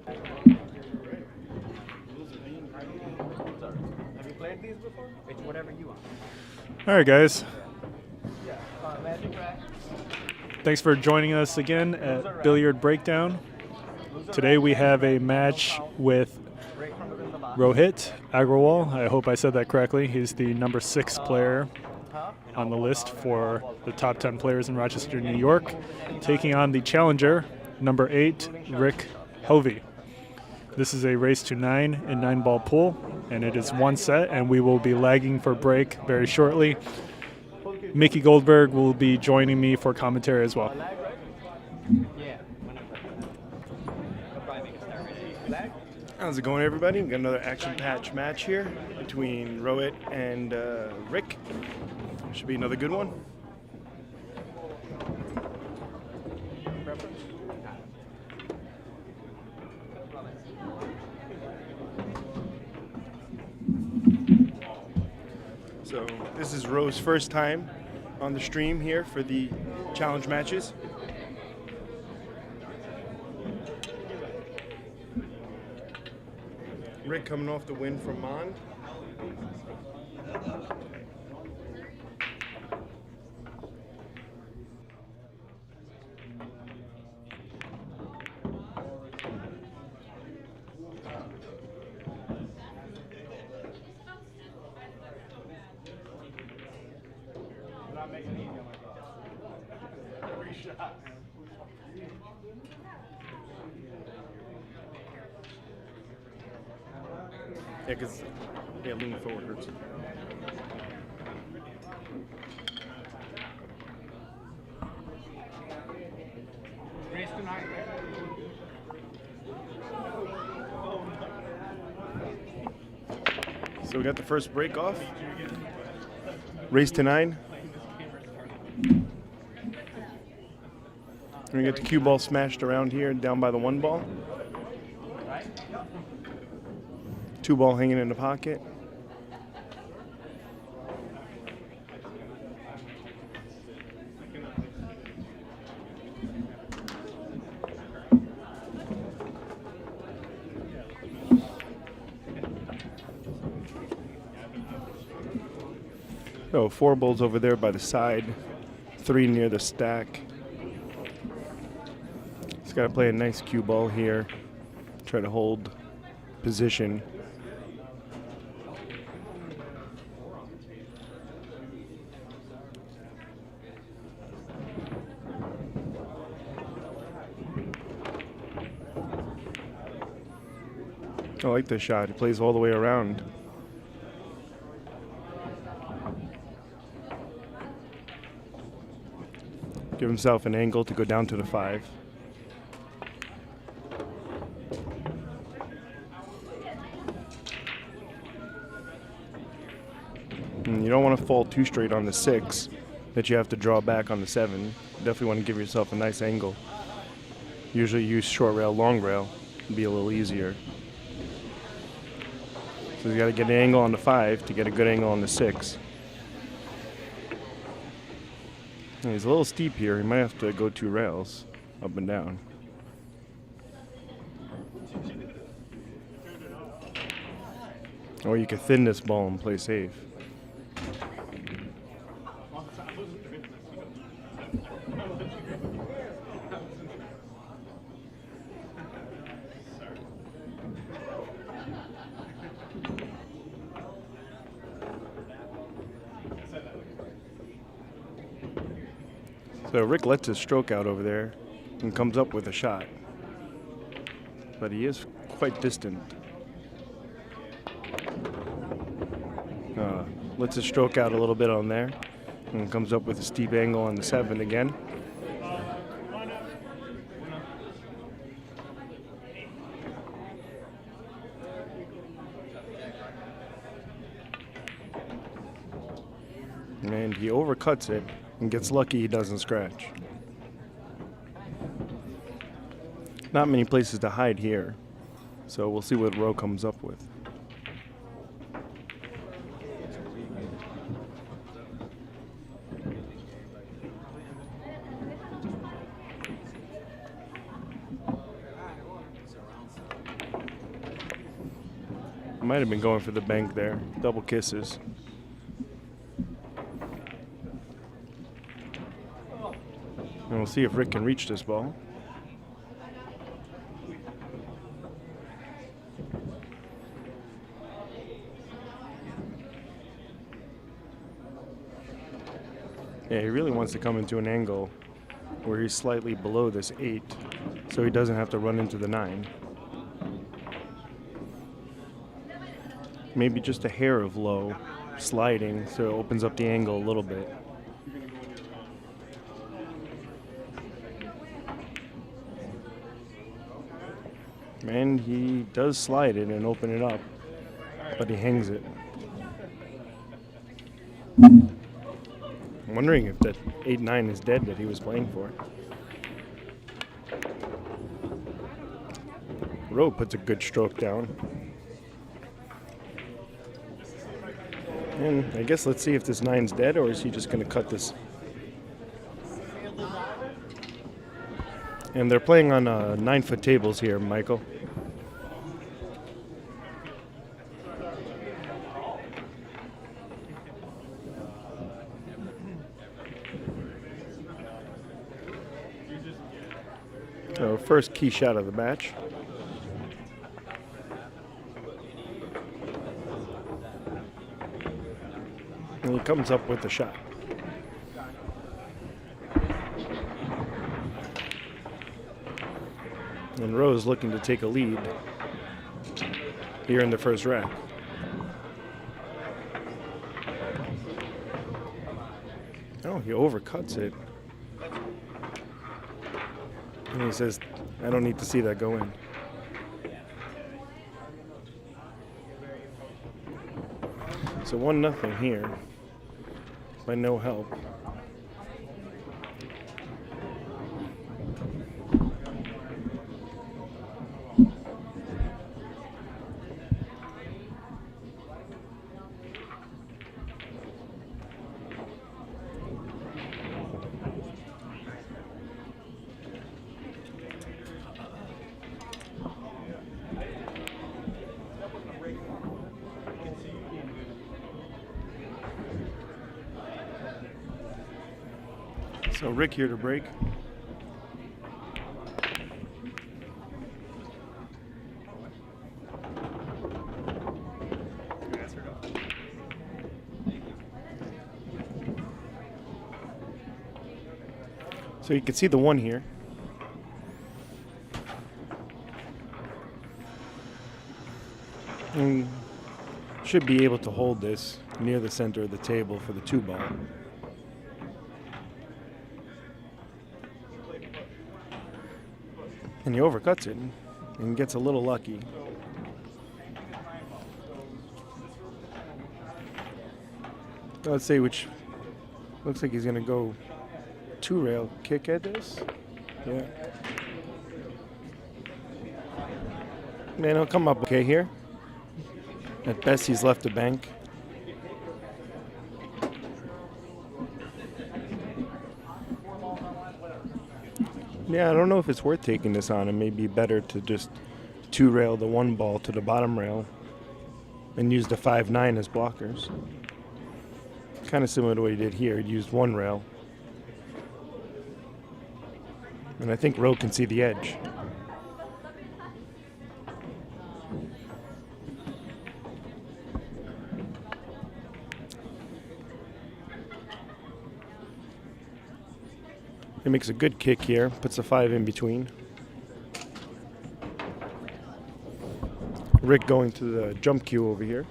Have you played these before? It's whatever you want. All right, guys. Thanks for joining us again at Billiard Breakdown. Today we have a match with Rohit Agrawal. I hope I said that correctly. He's the number 6 player on the list for the top 10 players in Rochester, New York, taking on the challenger, number 8, Rick Hovey. This is a race to 9 in 9-ball pool, and it is 1 set, and we will be lagging for break very shortly. Mickey Goldberg will be joining me for commentary as well. How's it going, everybody? We've got another action-packed match here between Rohit and Rick. Should be another good one. So this is Ro's first time on the stream here for the challenge matches. Rick coming off the win from Manh. Yeah, because leaning forward hurts. So we got the first break off. Race to 9. We're gonna get the cue ball smashed around here, down by the 1 ball. 2 ball hanging in the pocket. So 4 balls over there by the side, 3 near the stack. He's got to play a nice cue ball here, try to hold position. I like this shot. He plays all the way around. Give himself an angle to go down to the 5. And you don't want to fall too straight on the 6 that you have to draw back on the 7. You definitely want to give yourself a nice angle. Usually use short rail, long rail. It'd be a little easier. So you got to get an angle on the 5 to get a good angle on the 6. And he's a little steep here. He might have to go 2 rails, up and down. Or you could thin this ball and play safe. So Rick lets his stroke out over there and comes up with a shot. But he is quite distant. Lets his stroke out a little bit on there and comes up with a steep angle on the 7 again. And he overcuts it and gets lucky he doesn't scratch. Not many places to hide here, so we'll see what Ro comes up with. Might have been going for the bank there. Double kisses. And we'll see if Rick can reach this ball. Yeah, he really wants to come into an angle where he's slightly below this 8, so he doesn't have to run into the 9. Maybe just a hair of low sliding, so it opens up the angle a little bit. And he does slide it and open it up, but he hangs it. I'm wondering if that 8-9 is dead that he was playing for. Rowe puts a good stroke down. And I guess let's see if this 9's dead, or is he just going to cut this? And they're playing on 9-foot tables here, Michael. So first key shot of the match. And he comes up with the shot. And Rowe's looking to take a lead here in the first rack. Oh, he overcuts it. And he says, I don't need to see that go in. So 1-0 here, by no help. So Rick here to break. So you can see the 1 here. And should be able to hold this near the center of the table for the 2 ball. And he overcuts it and gets a little lucky. Let's see which looks like he's going to go 2-rail kick at this. Yeah. Man, he'll come up okay here. At best, he's left the bank. Yeah, I don't know if it's worth taking this on. It may be better to just 2-rail the 1 ball to the bottom rail and use the 5-9 as blockers. Kind of similar to what he did here. He used 1 rail. And I think Rowe can see the edge. He makes a good kick here, puts a 5 in between. Rick going to the jump cue over here.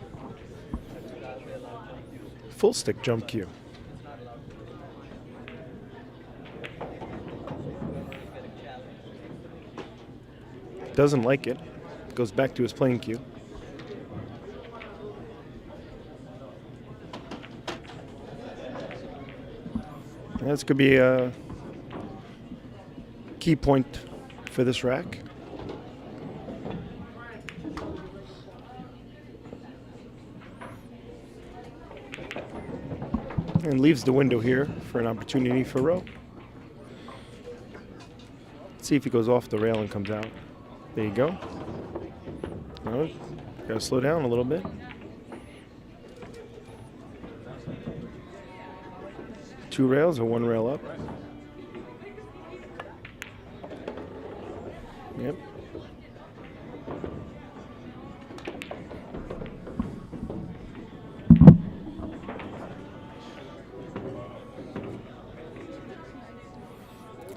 Full stick jump cue. Doesn't like it. Goes back to his playing cue. This could be a key point for this rack. And leaves the window here for an opportunity for Rowe. Let's see if he goes off the rail and comes out. There you go. No, Gotta slow down a little bit. Two rails or one rail up? Yep.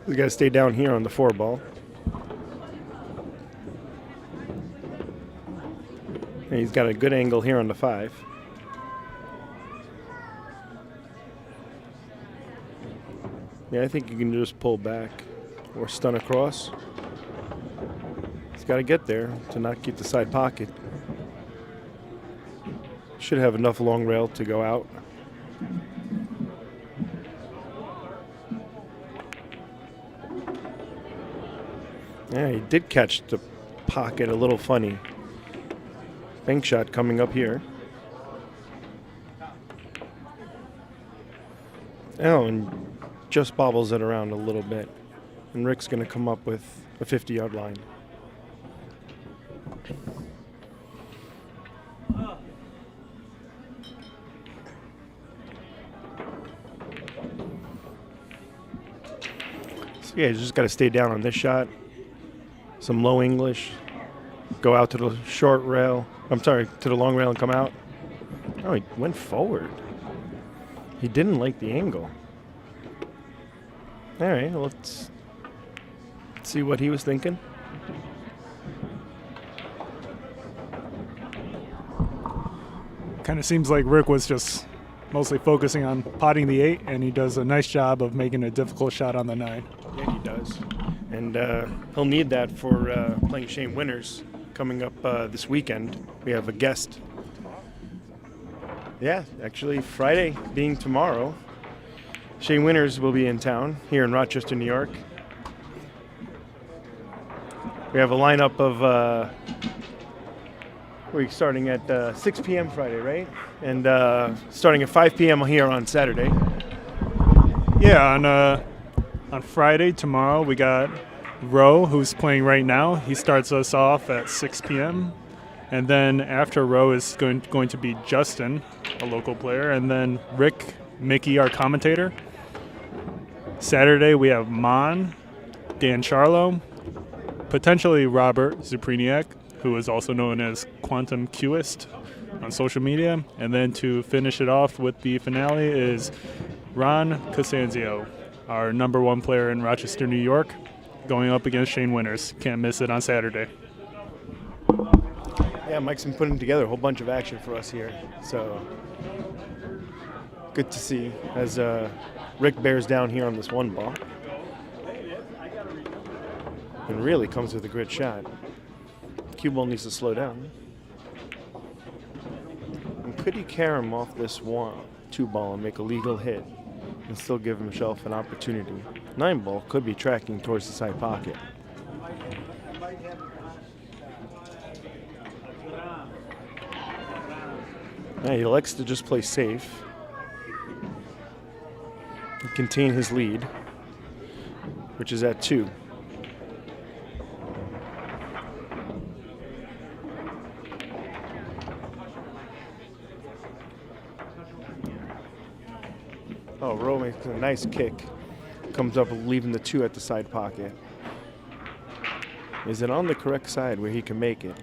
We gotta stay down here on the 4 ball. And he's got a good angle here on the 5. Yeah, I think you can just pull back or stun across. He's got to get there to not keep the side pocket. Should have enough long rail to go out. Yeah, he did catch the pocket a little funny. Bank shot coming up here. Oh, and just bobbles it around a little bit. And Rick's going to come up with a 50-yard line. So yeah, you just got to stay down on this shot. Some low English. Go out to the short rail. I'm sorry, to the long rail and come out. Oh, he went forward. He didn't like the angle. All right, well, let's see what he was thinking. Kind of seems like Rick was just mostly focusing on potting the 8, and he does a nice job of making a difficult shot on the 9. Yeah, he does. And he'll need that for playing Shane Winters coming up this weekend. We have a guest. Yeah, actually, Friday being tomorrow, Shane Winters will be in town here in Rochester, New York. We have a lineup of we're starting at 6 p.m. Friday, right? And starting at 5 p.m. here on Saturday. Yeah, on Friday, tomorrow, we got Roe, who's playing right now. He starts us off at 6 p.m. And then after Roe is going to be Justin, a local player, and then Rick, Mickey, our commentator. Saturday, we have Mon, Dan Sharlow, potentially Robert Czupryniak, who is also known as Quantum Qist on social media. And then to finish it off with the finale is Ron Casanzio, our number 1 player in Rochester, New York, going up against Shane Winters. Can't miss it on Saturday. Yeah, Mike's been putting together a whole bunch of action for us here. So good to see as Rick bears down here on this 1 ball. And really comes with a great shot. Cue ball needs to slow down. And could he carry him off this 2 ball and make a legal hit and still give himself an opportunity? 9 ball could be tracking towards the side pocket. Yeah, he likes to just play safe and contain his lead, which is at 2. Oh, Rowe makes a nice kick. Comes up leaving the 2 at the side pocket. Is it on the correct side where he can make it?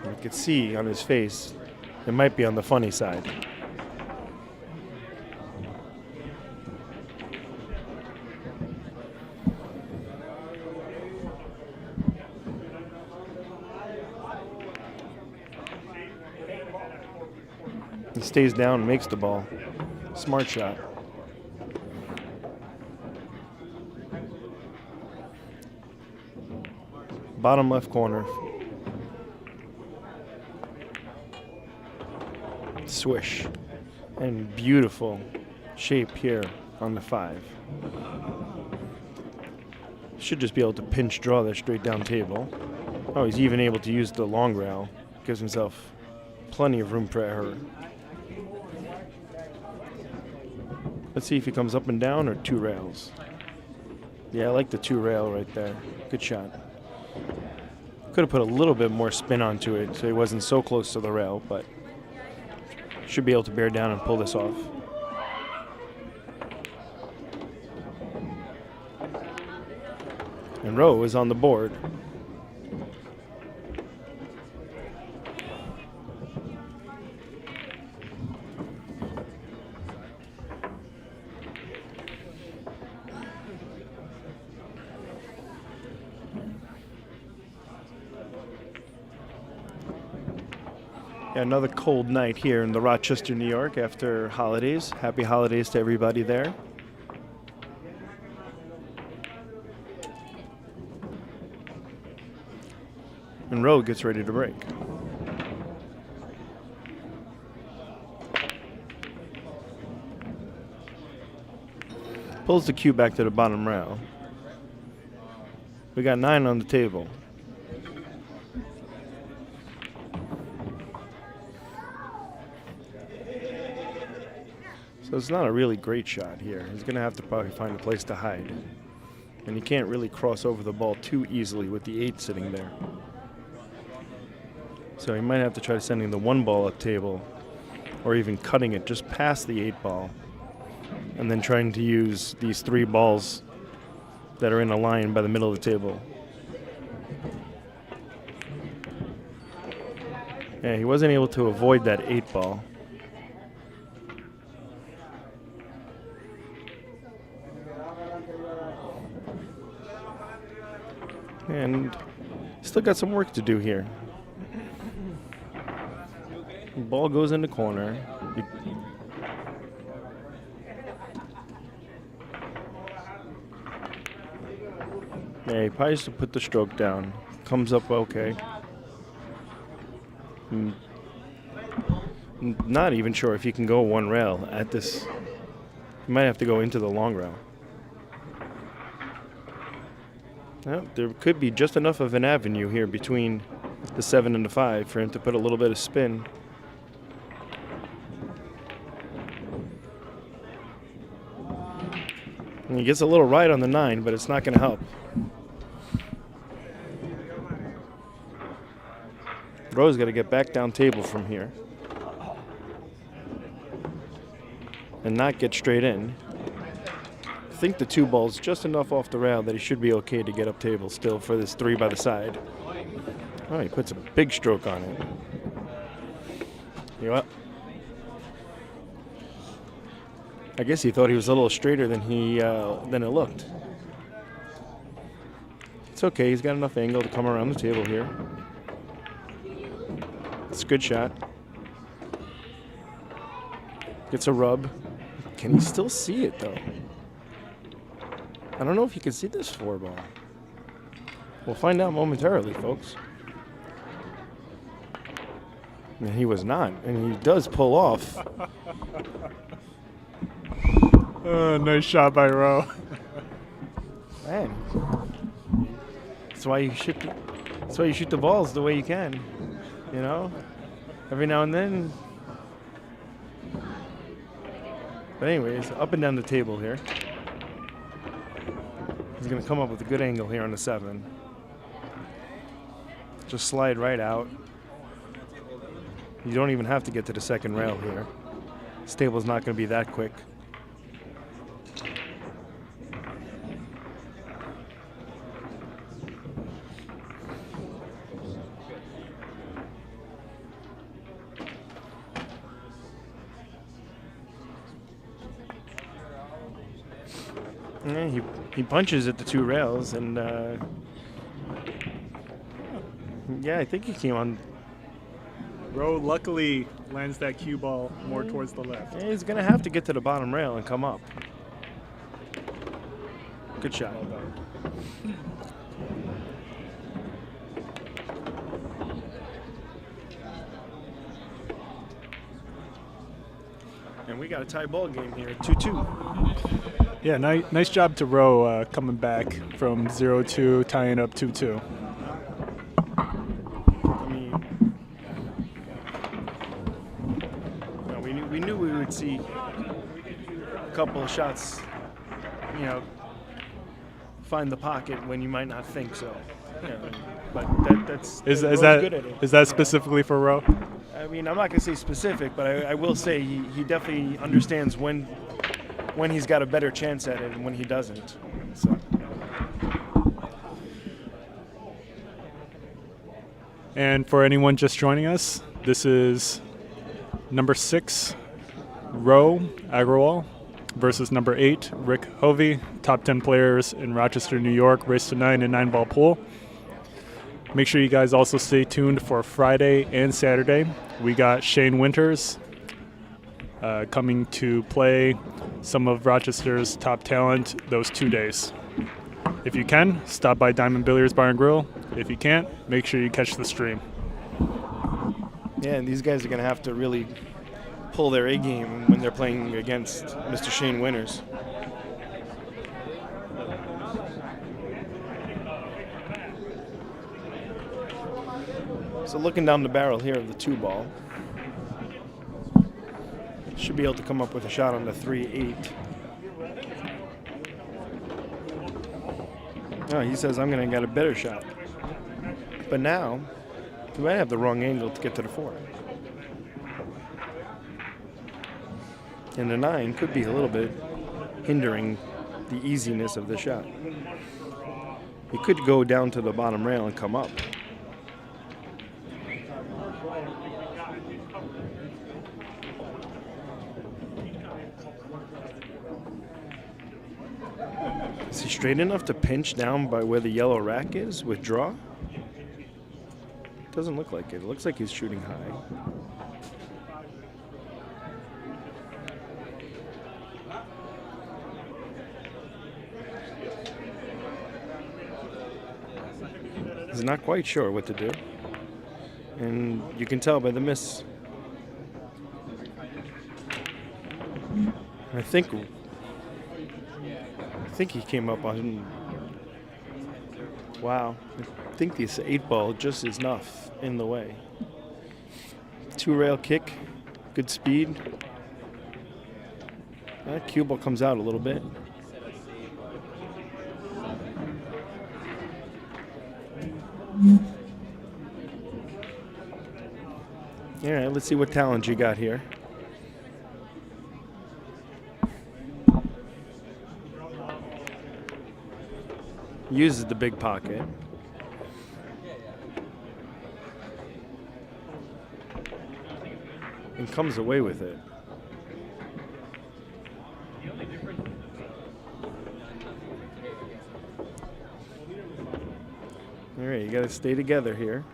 You can see on his face, it might be on the funny side. He stays down and makes the ball. Smart shot. Bottom left corner. Swish. And beautiful shape here on the 5. Should just be able to pinch draw that straight down table. Oh, he's even able to use the long rail. Gives himself plenty of room for error. Let's see if he comes up and down or 2 rails. Yeah, I like the 2 rail right there. Good shot. Could have put a little bit more spin onto it so he wasn't so close to the rail, but should be able to bear down and pull this off. And Rowe is on the board. Yeah, another cold night here in the Rochester, New York after holidays. Happy holidays to everybody there. And Rowe gets ready to break. Pulls the cue back to the bottom rail. We got 9 on the table. So it's not a really great shot here. He's going to have to probably find a place to hide. And he can't really cross over the ball too easily with the 8 sitting there. So he might have to try sending the 1 ball up table, or even cutting it just past the 8 ball, and then trying to use these 3 balls that are in a line by the middle of the table. Yeah, he wasn't able to avoid that 8 ball. And still got some work to do here. The ball goes in the corner. Yeah, he probably should put the stroke down. Comes up okay. Not even sure if he can go 1 rail at this. He might have to go into the long rail. Well, there could be just enough of an avenue here between the 7 and the 5 for him to put a little bit of spin. And he gets a little right on the 9, but it's not going to help. Rowe's got to get back down table from here and not get straight in. I think the 2 ball's just enough off the rail that he should be okay to get up table still for this 3 by the side. Oh, he puts a big stroke on it. You know what? I guess he thought he was a little straighter than it looked. It's okay. He's got enough angle to come around the table here. It's a good shot. Gets a rub. Can he still see it though? I don't know if you can see this 4 ball. We'll find out momentarily, folks. And he was not, and he does pull off. Nice shot by Rowe. Man, that's why you shoot. That's why you shoot the balls the way you can. You know, every now and then. But anyways, up and down the table here. He's going to come up with a good angle here on the 7. Just slide right out. You don't even have to get to the 2nd rail here. This table's not going to be that quick. Yeah, he punches at the 2 rails, and yeah, I think he came on. Rowe luckily lands that cue ball more towards the left. Yeah, he's going to have to get to the bottom rail and come up. Good shot. And we got a tie ball game here at 2-2. Yeah, nice job to Rowe coming back from 0-2, tying up 2-2. I mean, no, we knew we would see a couple of shots, you know, find the pocket when you might not think so. Yeah, but that's Is Ro's that good at it. is that specifically for Ro? I mean, I'm not gonna say specific, but I will say he definitely understands when he's got a better chance at it and when he doesn't. So. And for anyone just joining us, this is number 6, Rohit Agrawal, versus number 8, Rick Hovey. Top 10 players in Rochester, New York. Race to 9 in 9-ball pool. Make sure you guys also stay tuned for Friday and Saturday. We got Shane Winters coming to play some of Rochester's top talent those 2 days. If you can, stop by Diamond Billiards Bar and Grill. If you can't, make sure you catch the stream. Yeah, and these guys are going to have to really pull their A game when they're playing against Mr. Shane Winters. So looking down the barrel here of the 2-ball, should be able to come up with a shot on the 3-8. Oh, he says I'm going to get a better shot. But now, he might have the wrong angle to get to the 4. And the 9 could be a little bit hindering the easiness of the shot. He could go down to the bottom rail and come up. Is he straight enough to pinch down by where the yellow rack is with draw? Doesn't look like it. It looks like he's shooting high. He's not quite sure what to do. And you can tell by the miss. I think he came up on. Wow. I think this 8-ball just is enough in the way. 2-rail kick, good speed. That cue ball comes out a little bit. All right, let's see what talent you got here. Uses the big pocket. And comes away with it. All right, you got to stay together here.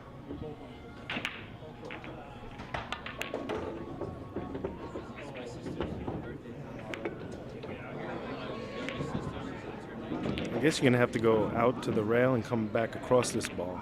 I guess you're going to have to go out to the rail and come back across this ball.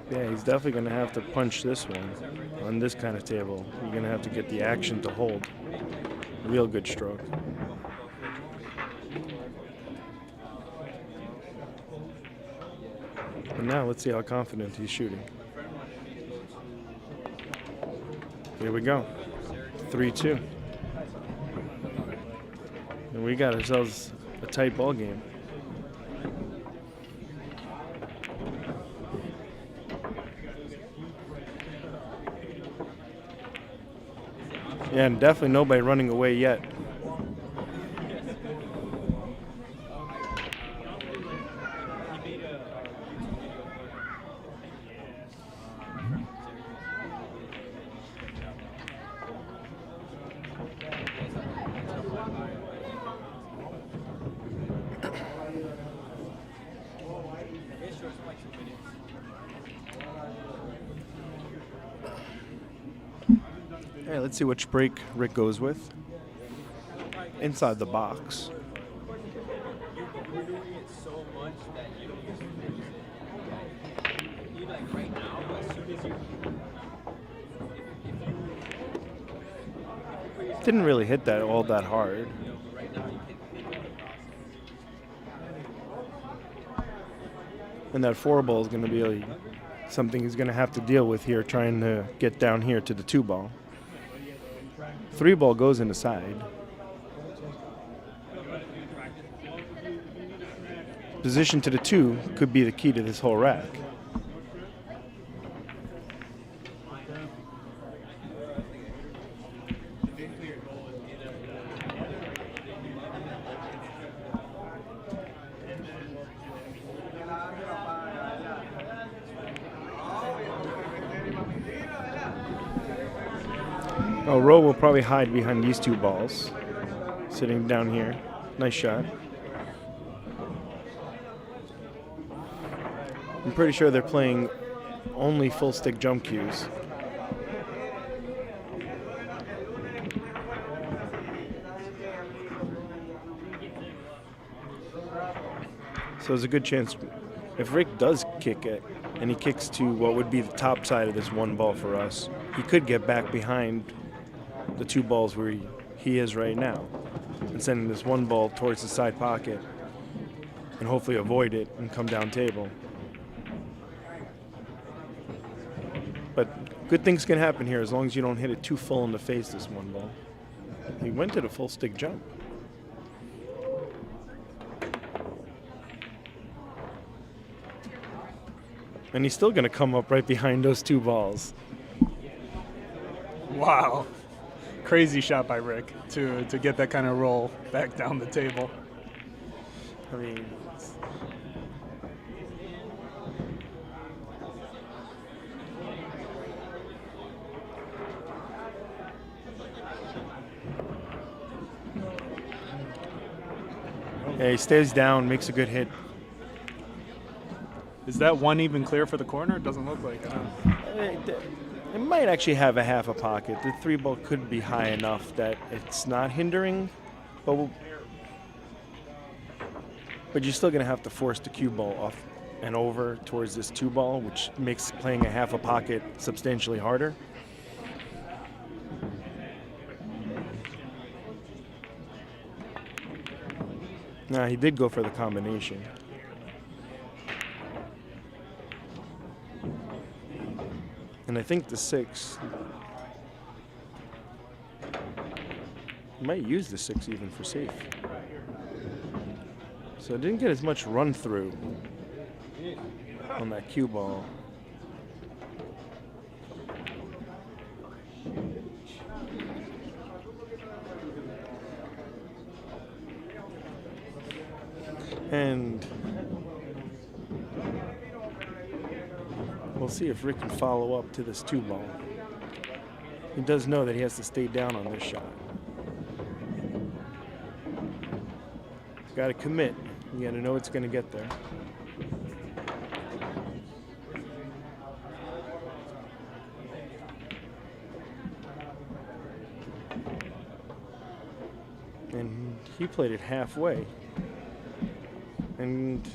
Yeah, he's definitely going to have to punch this one on this kind of table. You're going to have to get the action to hold. Real good stroke. And now let's see how confident he's shooting. Here we go. 3-2. And we got ourselves a tight ball game. Yeah, and definitely nobody running away yet. All right, let's see which break Rick goes with. Inside the box. Didn't really hit that all that hard. And that 4-ball is going to be something he's going to have to deal with here, trying to get down here to the 2-ball. 3-ball goes in the side. Position to the 2 could be the key to this whole rack. Oh, Rowe will probably hide behind these 2 balls. Sitting down here. Nice shot. I'm pretty sure they're playing only full stick jump cues. So there's a good chance if Rick does kick it and he kicks to what would be the top side of this 1 ball for us, he could get back behind the 2 balls where he is right now and sending this 1 ball towards the side pocket and hopefully avoid it and come down table. But good things can happen here as long as you don't hit it too full in the face, this 1 ball. He went to the full stick jump. And he's still going to come up right behind those 2 balls. Wow. Crazy shot by Rick to get that kind of roll back down the table. I mean, yeah, he stays down, makes a good hit. Is that 1 even clear for the corner? It doesn't look like it. It might actually have a half a pocket. The 3-ball could be high enough that it's not hindering, but you're still going to have to force the cue ball off and over towards this 2-ball, which makes playing a half a pocket substantially harder. Now, he did go for the combination. And I think the 6 might use the 6 even for safe. So it didn't get as much run through on that cue ball. And we'll see if Rick can follow up to this 2-ball. He does know that he has to stay down on this shot. He's got to commit. You got to know it's going to get there. And he played it halfway. And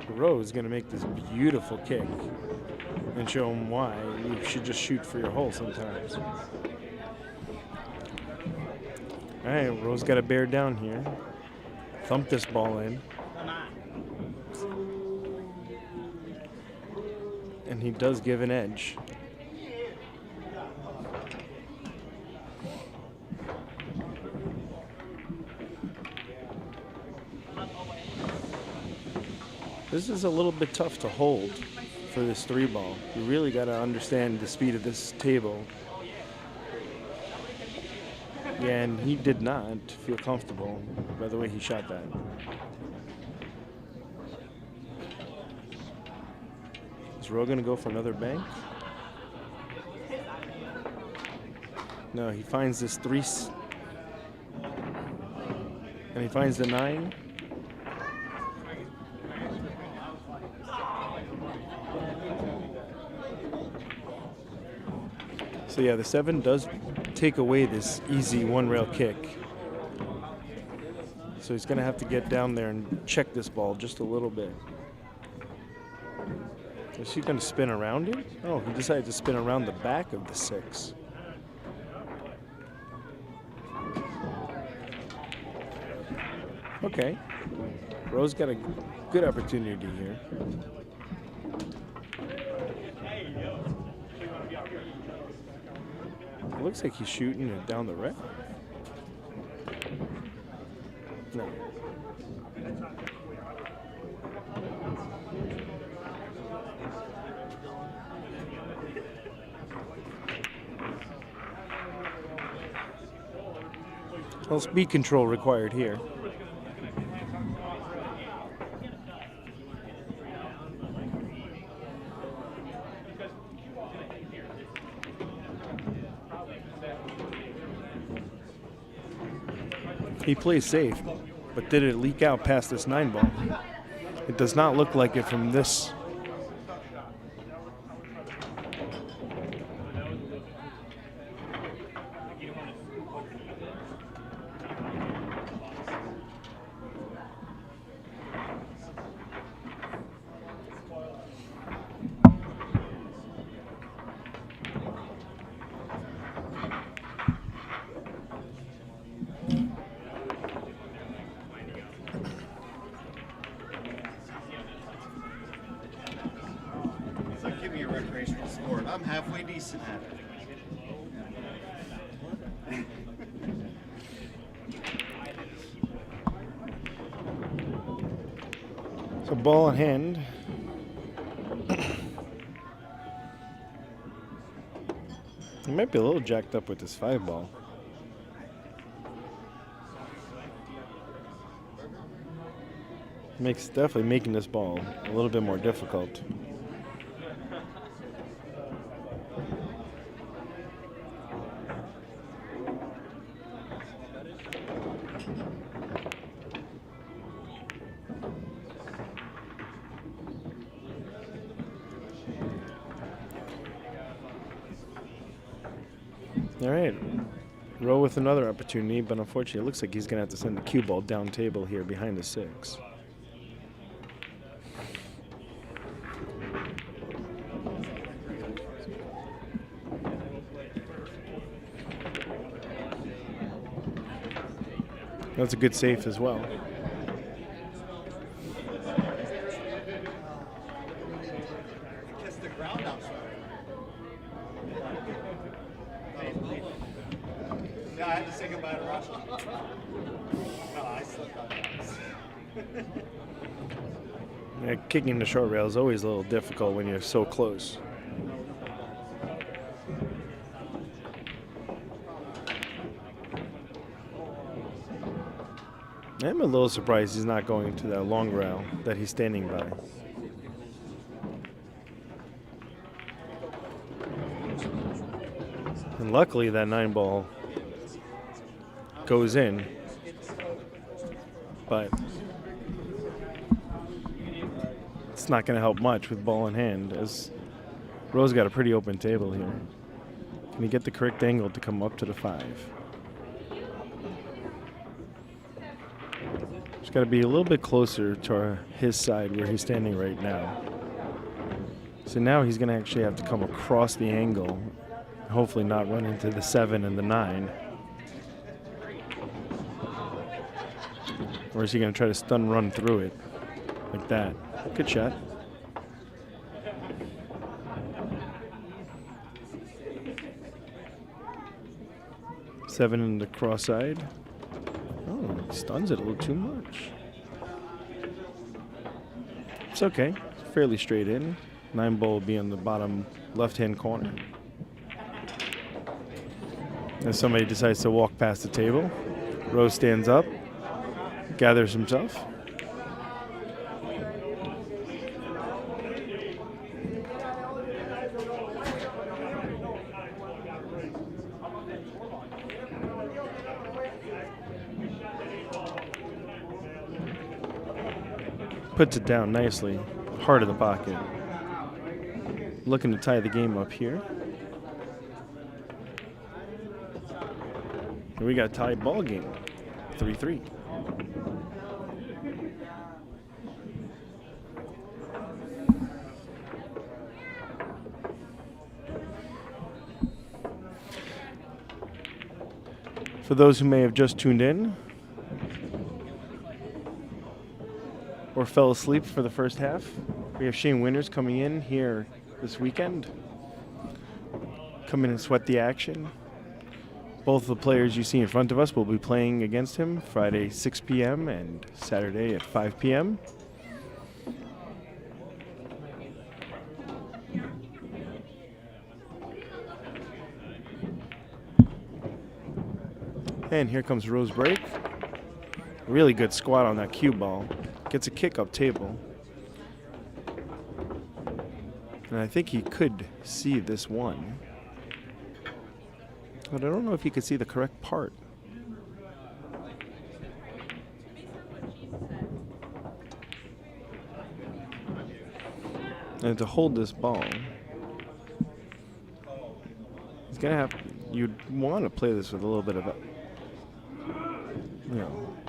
Rowe is going to make this beautiful kick and show him why you should just shoot for your hole sometimes. All right, Rowe's got to bear down here. Thump this ball in. And he does give an edge. This is a little bit tough to hold for this 3-ball. You really got to understand the speed of this table. Yeah, and he did not feel comfortable by the way he shot that. Is Rowe going to go for another bank? No, he finds this 3, and he finds the 9. So yeah, the 7 does take away this easy 1-rail kick. So he's going to have to get down there and check this ball just a little bit. Is he going to spin around it? Oh, he decided to spin around the back of the 6. Okay. Rose got a good opportunity here. It looks like he's shooting it down the rail. No. Well, speed control required here. He plays safe, but did it leak out past this 9 ball? It does not look like it from this. I'm halfway decent at it. So ball in hand. He might be a little jacked up with this 5 ball. Definitely making this ball a little bit more difficult. All right, Rowe with another opportunity, but unfortunately it looks like he's going to have to send the cue ball down table here behind the 6. That's a good safe as well. Yeah, I had to say goodbye to Rochester. No, I slipped on that. Yeah, kicking the short rail is always a little difficult when you're so close. I'm a little surprised he's not going to that long rail that he's standing by. And luckily that 9 ball goes in, but it's not going to help much with ball in hand, as Rowe's got a pretty open table here. Can he get the correct angle to come up to the 5? Just got to be a little bit closer to his side where he's standing right now. So now he's going to actually have to come across the angle, hopefully not run into the 7 and the 9. Or is he going to try to stun run through it like that? Good shot. Seven in the cross side. Oh, he stuns it a little too much. It's okay. It's fairly straight in. 9 ball will be on the bottom left-hand corner. As somebody decides to walk past the table, Rose stands up, gathers himself. Puts it down nicely, heart of the pocket. Looking to tie the game up here. And we got a tied ball game, 3-3. For those who may have just tuned in or fell asleep for the first half, we have Shane Winters coming in here this weekend. Come in and sweat the action. Both the players you see in front of us will be playing against him Friday 6 p.m. and Saturday at 5 p.m. And here comes Rose Break. Really good squat on that cue ball. Gets a kick up table. And I think he could see this one. But I don't know if he could see the correct part. And to hold this ball, he's gonna have. You'd want to play this with a little bit of a,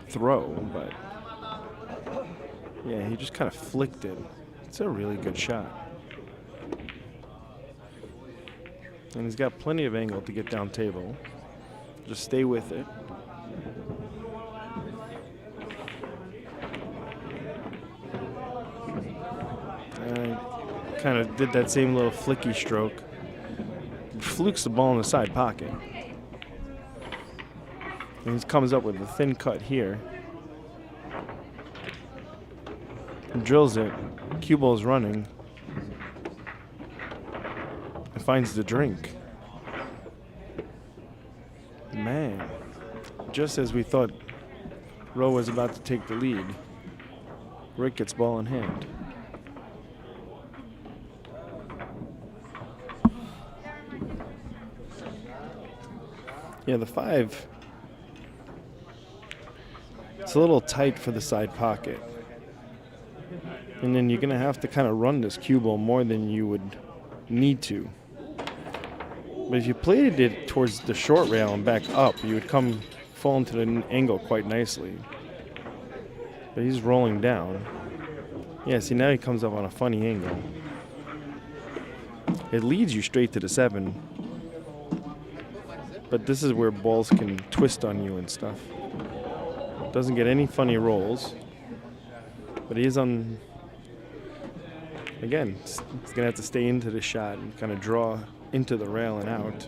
throw, but yeah, he just kind of flicked it. It's a really good shot. And he's got plenty of angle to get down table. Just stay with it. And kind of did that same little flicky stroke. Flukes the ball in the side pocket. And he comes up with a thin cut here. And drills it. Cue ball's running. And finds the drink. Man. Just as we thought Rowe was about to take the lead, Rick gets ball in hand. Yeah, the 5. It's a little tight for the side pocket. And then you're going to have to kind of run this cue ball more than you would need to. But if you played it towards the short rail and back up, you would fall into the angle quite nicely. But he's rolling down. Yeah, see, now he comes up on a funny angle. It leads you straight to the 7. But this is where balls can twist on you and stuff. Doesn't get any funny rolls. But he is on... Again, he's going to have to stay into the shot and kind of draw into the rail and out.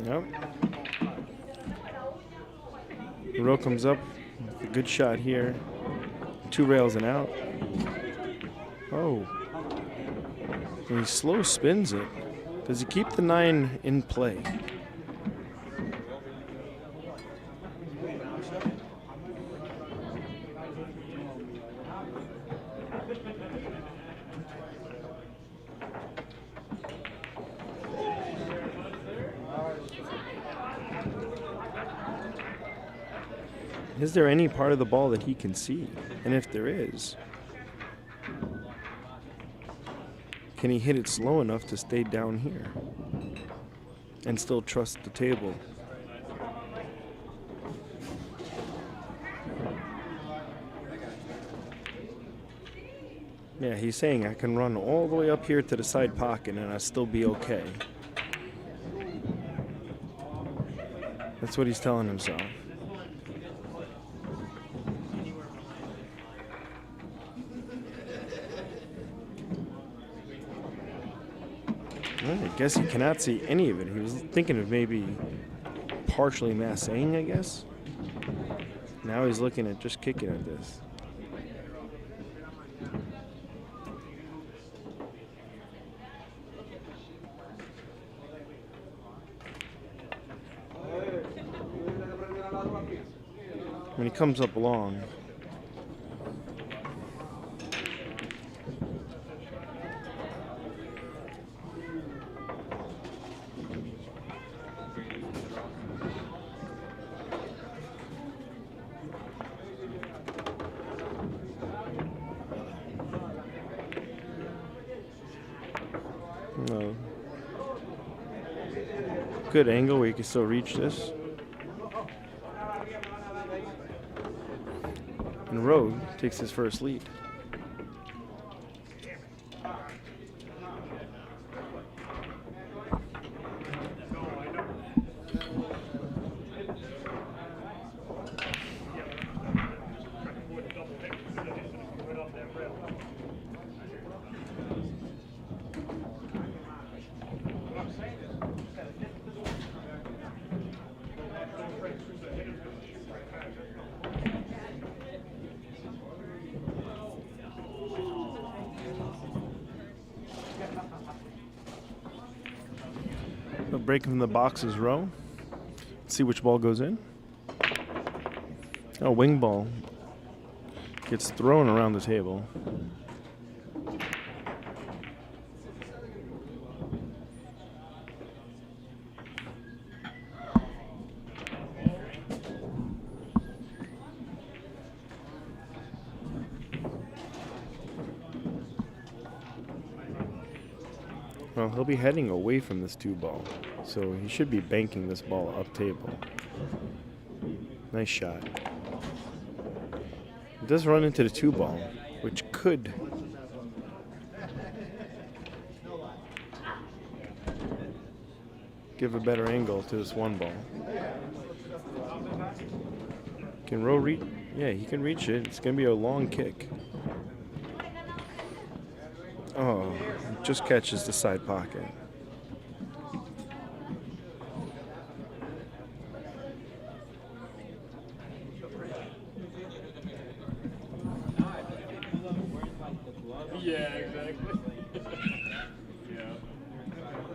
Yep. Rowe comes up with a good shot here. 2 rails and out. Oh. And he slow spins it. Does he keep the 9 in play? Is there any part of the ball that he can see? And if there is, can he hit it slow enough to stay down here and still trust the table? Yeah, he's saying I can run all the way up here to the side pocket and I'll still be okay. That's what he's telling himself. I guess he cannot see any of it. He was thinking of maybe partially massing, I guess. Now he's looking at just kicking at this. When he comes up long, Good angle where you can still reach this. And Rowe takes his first lead. Breaking from the box is Rowe. Let's see which ball goes in. Oh, wing ball gets thrown around the table. Well, he'll be heading away from this 2-ball, so he should be banking this ball up table. Nice shot. It does run into the 2-ball, which could give a better angle to this 1-ball. Can Rowe reach? Yeah, he can reach it. It's going to be a long kick. Oh, just catches the side pocket. Yeah, exactly.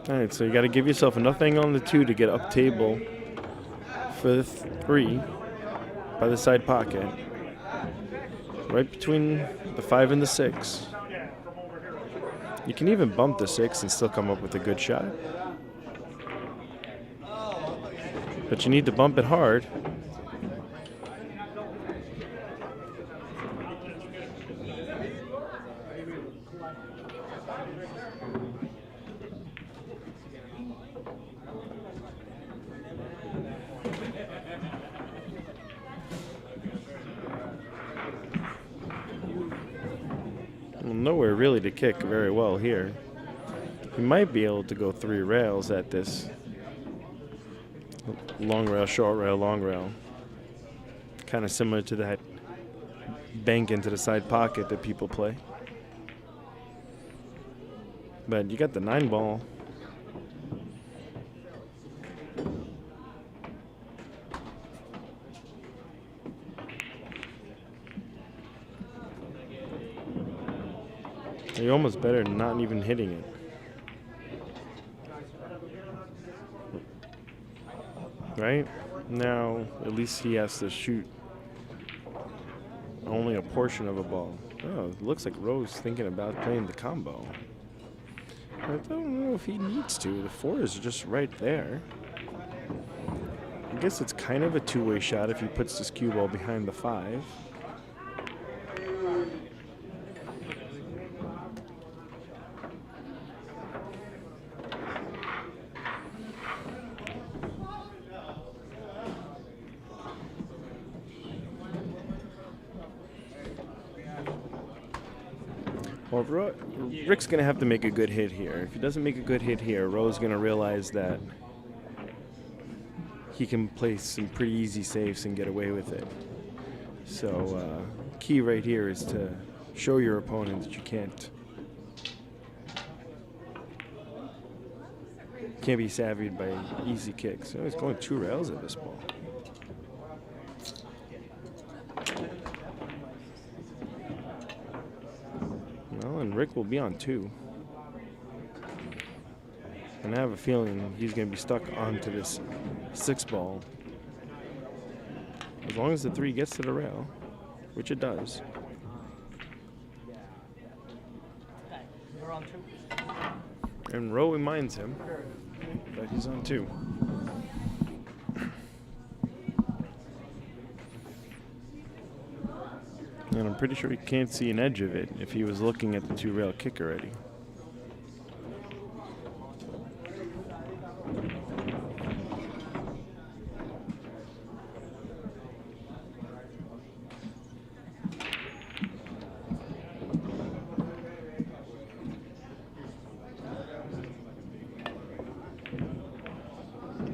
All right, so you got to give yourself enough angle on the 2 to get up table for the 3 by the side pocket. Right between the 5 and the 6. You can even bump the 6 and still come up with a good shot. But you need to bump it hard. Nowhere really to kick very well here. He might be able to go 3 rails at this. Long rail, short rail, long rail. Kind of similar to that bank into the side pocket that people play. But you got the 9-ball. You're almost better than not even hitting it. Right? Now, at least he has to shoot only a portion of a ball. Oh, it looks like Rowe's thinking about playing the combo. I don't know if he needs to. The 4 is just right there. I guess it's kind of a two-way shot if he puts this cue ball behind the 5. Well, Rick's going to have to make a good hit here. If he doesn't make a good hit here, Rowe's going to realize that he can play some pretty easy saves and get away with it. So key right here is to show your opponent that you can't be savvied by easy kicks. Oh, he's going 2 rails at this ball. Well, and Rick will be on 2. And I have a feeling he's going to be stuck onto this 6-ball. As long as the 3 gets to the rail, which it does. And Rowe reminds him that he's on 2. And I'm pretty sure he can't see an edge of it if he was looking at the 2-rail kick already.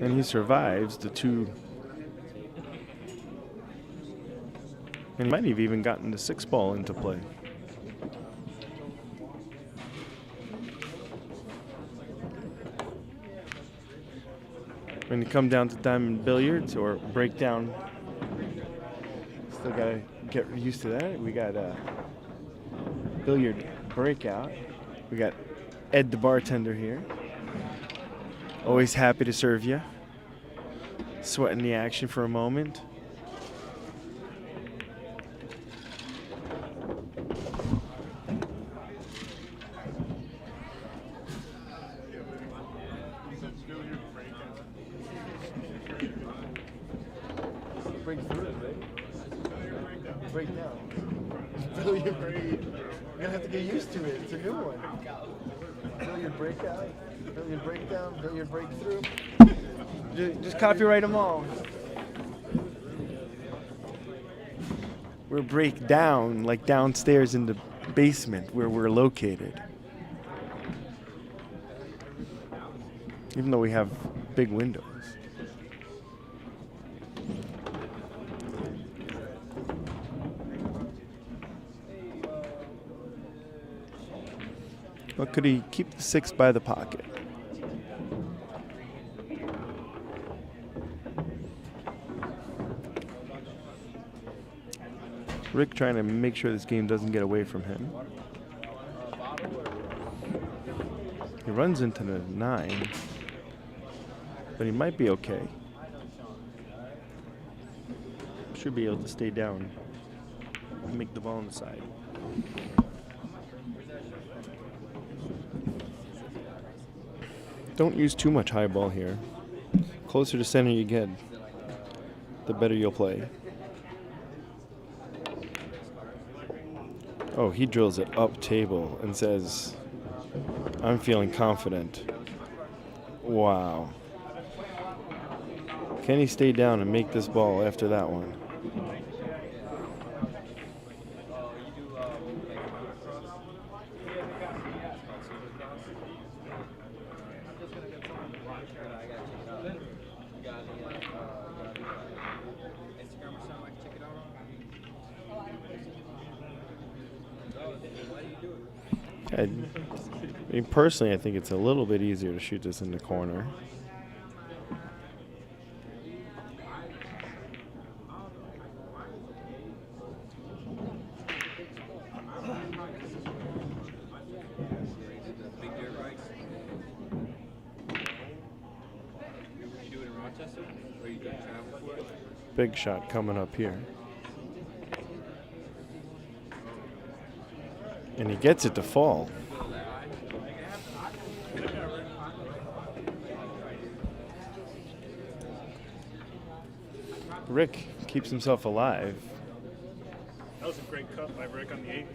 And he survives the 2. And he might have even gotten the 6 ball into play. When you come down to diamond billiards or breakdown, still gotta get used to that. We got a billiard breakout. We got Ed the bartender here. Always happy to serve you. Sweating the action for a moment. You're gonna have to get used to it. It's a new one. Billiard breakout, billiard breakdown, billiard breakthrough. Just copyright them all. We're breakdown, like downstairs in the basement where we're located. Even though we have big windows. But could he keep the 6 by the pocket? Rick trying to make sure this game doesn't get away from him. He runs into the 9, but he might be okay. Should be able to stay down and make the ball on the side. Don't use too much high ball here. Closer to center you get, the better you'll play. Oh, he drills it up table and says, I'm feeling confident. Wow. Can he stay down and make this ball after that one? I mean, personally, I think it's a little bit easier to shoot this in the corner. Big shot coming up here. And he gets it to fall. Rick keeps himself alive. That was a great cut by Rick on the 8.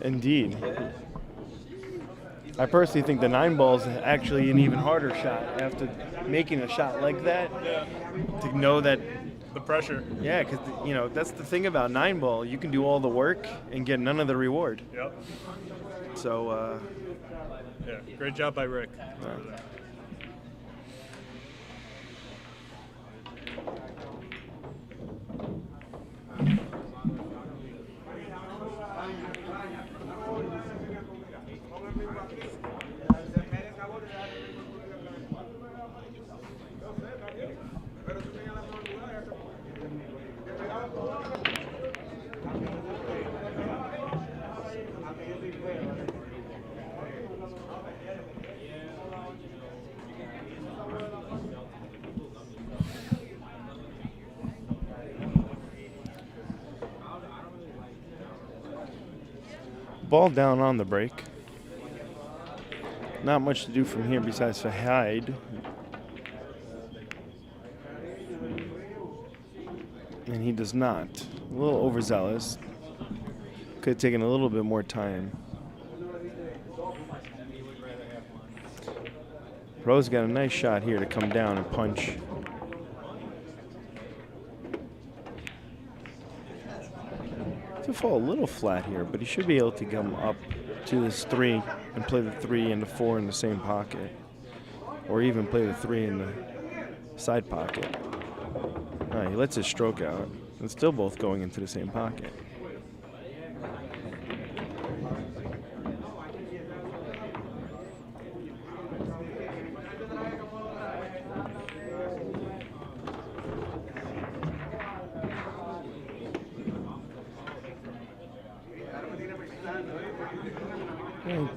Indeed. I personally think the 9 ball is actually an even harder shot after making a shot like that. Yeah. To know that. The pressure. Yeah, because, you know, that's the thing about 9 ball. You can do all the work and get none of the reward. Yep. So, yeah, great job by Rick. ball down on the break. Not much to do from here besides to hide. And he does not. A little overzealous. Could have taken a little bit more time. Rose got a nice shot here to come down and punch. To fall a little flat here, but he should be able to come up to this 3 and play the 3 and the 4 in the same pocket. Or even play the 3 and the side pocket. He lets his stroke out. It's still both going into the same pocket.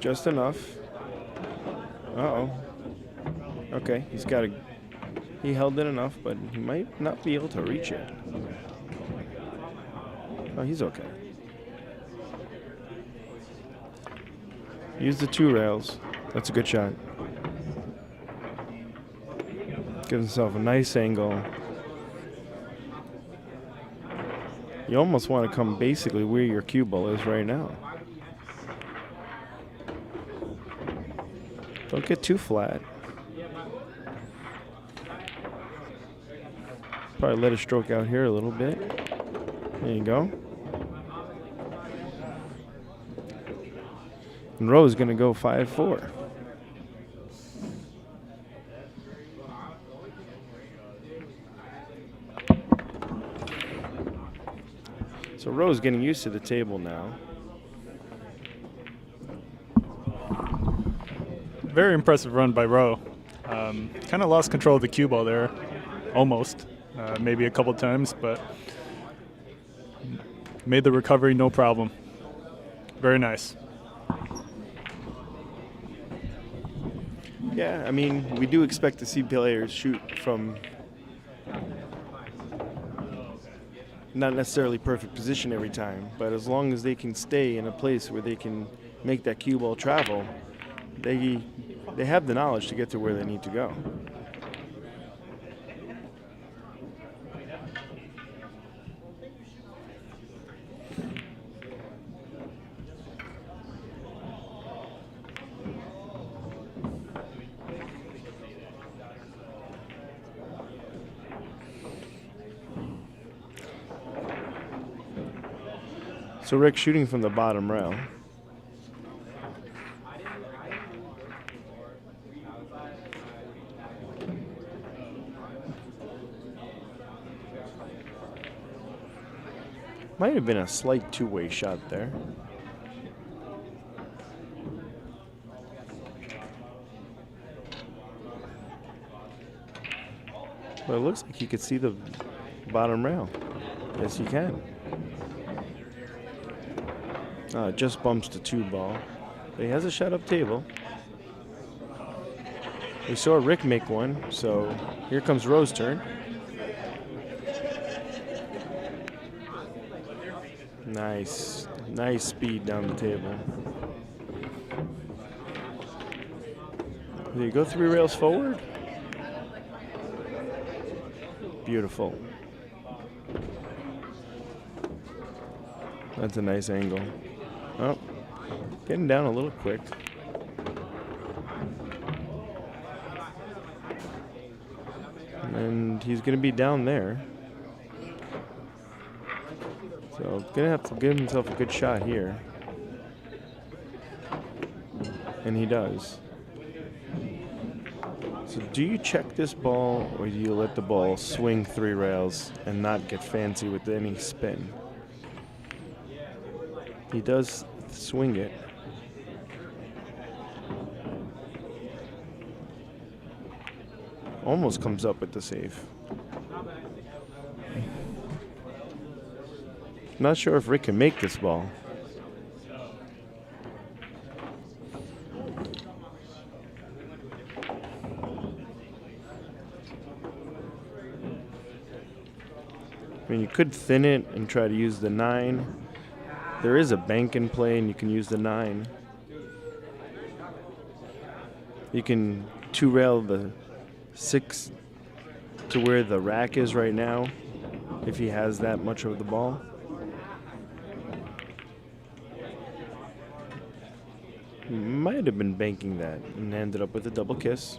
Just enough. Uh-oh. Okay, he held it enough, but he might not be able to reach it. Oh, he's okay. Use the 2 rails. That's a good shot. Gives himself a nice angle. You almost want to come basically where your cue ball is right now. Don't get too flat. Probably let it stroke out here a little bit. There you go. And Rowe's going to go 5-4. So Rowe's getting used to the table now. Very impressive run by Rowe. Kind of lost control of the cue ball there, almost. Maybe a couple times, but made the recovery no problem. Very nice. Yeah, I mean, we do expect to see players shoot from not necessarily perfect position every time, but as long as they can stay in a place where they can make that cue ball travel, they have the knowledge to get to where they need to go. So Rick shooting from the bottom rail. Might have been a slight two-way shot there. But it looks like you could see the bottom rail. Yes, you can. It just bumps the 2 ball. But he has a shot up table. We saw Rick make one, so here comes Rowe's turn. Nice speed down the table. There you go, 3 rails forward. Beautiful. That's a nice angle. Oh, getting down a little quick. And he's going to be down there. So going to have to give himself a good shot here. And he does. So do you check this ball, or do you let the ball swing 3 rails and not get fancy with any spin? He does swing it. Almost comes up with the save. Not sure if Rick can make this ball. I mean, you could thin it and try to use the 9. There is a bank in play, and you can use the 9. You can 2-rail the 6 to where the rack is right now, if he has that much of the ball. He might have been banking that and ended up with a double kiss.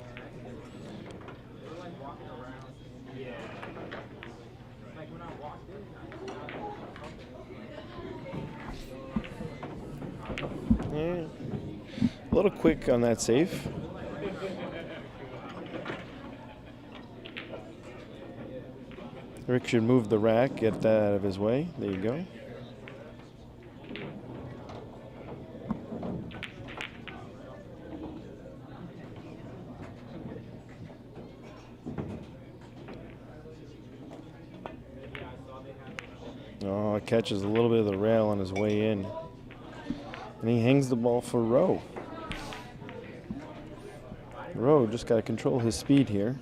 Yeah. A little quick on that save. Rick should move the rack, get that out of his way. There you go. Oh, catches a little bit of the rail on his way in. And he hangs the ball for Rowe. Rowe just got to control his speed here.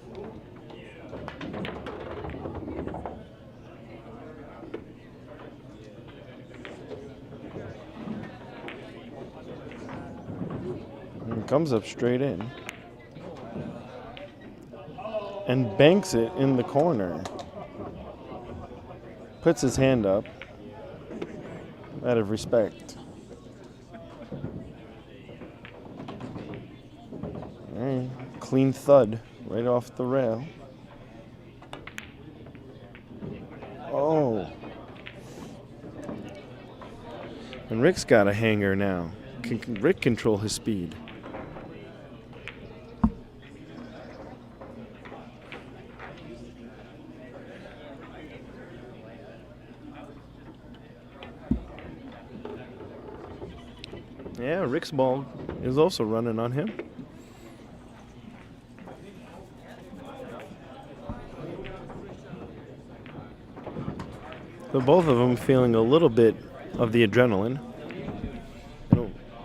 And comes up straight in. And banks it in the corner. Puts his hand up out of respect. All right. Clean thud right off the rail. Oh. And Rick's got a hanger now. Can Rick control his speed? Yeah, Rick's ball is also running on him. So both of them feeling a little bit of the adrenaline.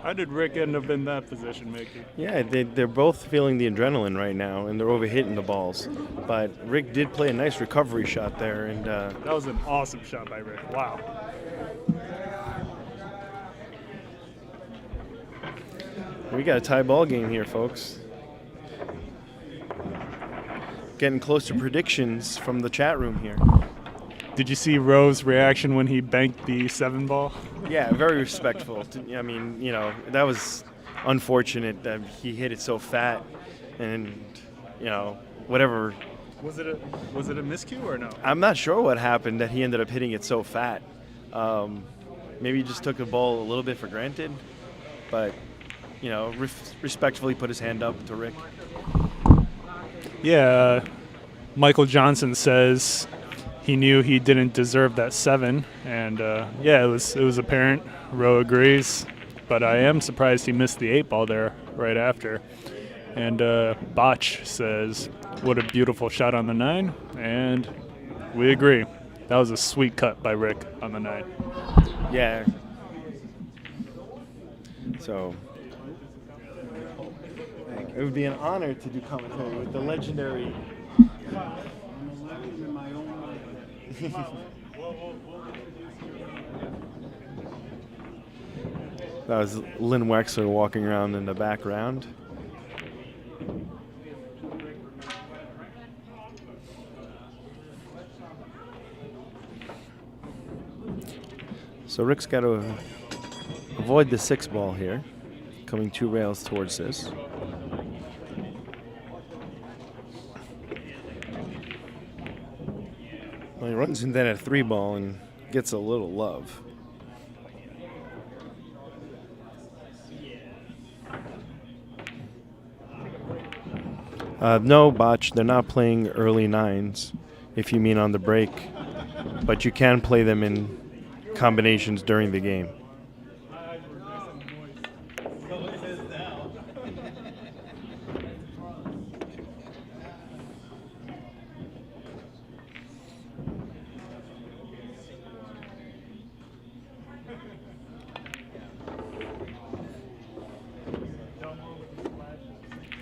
How did Rick end up in that position, Mickey? Yeah, they're both feeling the adrenaline right now, and they're overhitting the balls. But Rick did play a nice recovery shot there, and that was an awesome shot by Rick. Wow. We got a tie ball game here, folks. Getting close to predictions from the chat room here. Did you see Rowe's reaction when he banked the 7 ball? Yeah, very respectful. I mean, you know, that was unfortunate that he hit it so fat, and you know, whatever. Was it a miscue or no? I'm not sure what happened that he ended up hitting it so fat. Maybe he just took the ball a little bit for granted, but you know, respectfully put his hand up to Rick. Yeah, Michael Johnson says he knew he didn't deserve that 7, and yeah, it was apparent. Rowe agrees, but I am surprised he missed the 8 ball there right after. And Botch says, "What a beautiful shot on the 9," and we agree. That was a sweet cut by Rick on the 9. Yeah. So it would be an honor to do commentary with the legendary. That was Lynn Wexler walking around in the background. So Rick's got to avoid the 6 ball here, coming 2 rails towards this. Well, he runs in that at 3 ball and gets a little love. No, Botch, they're not playing early 9s, if you mean on the break, but you can play them in combinations during the game.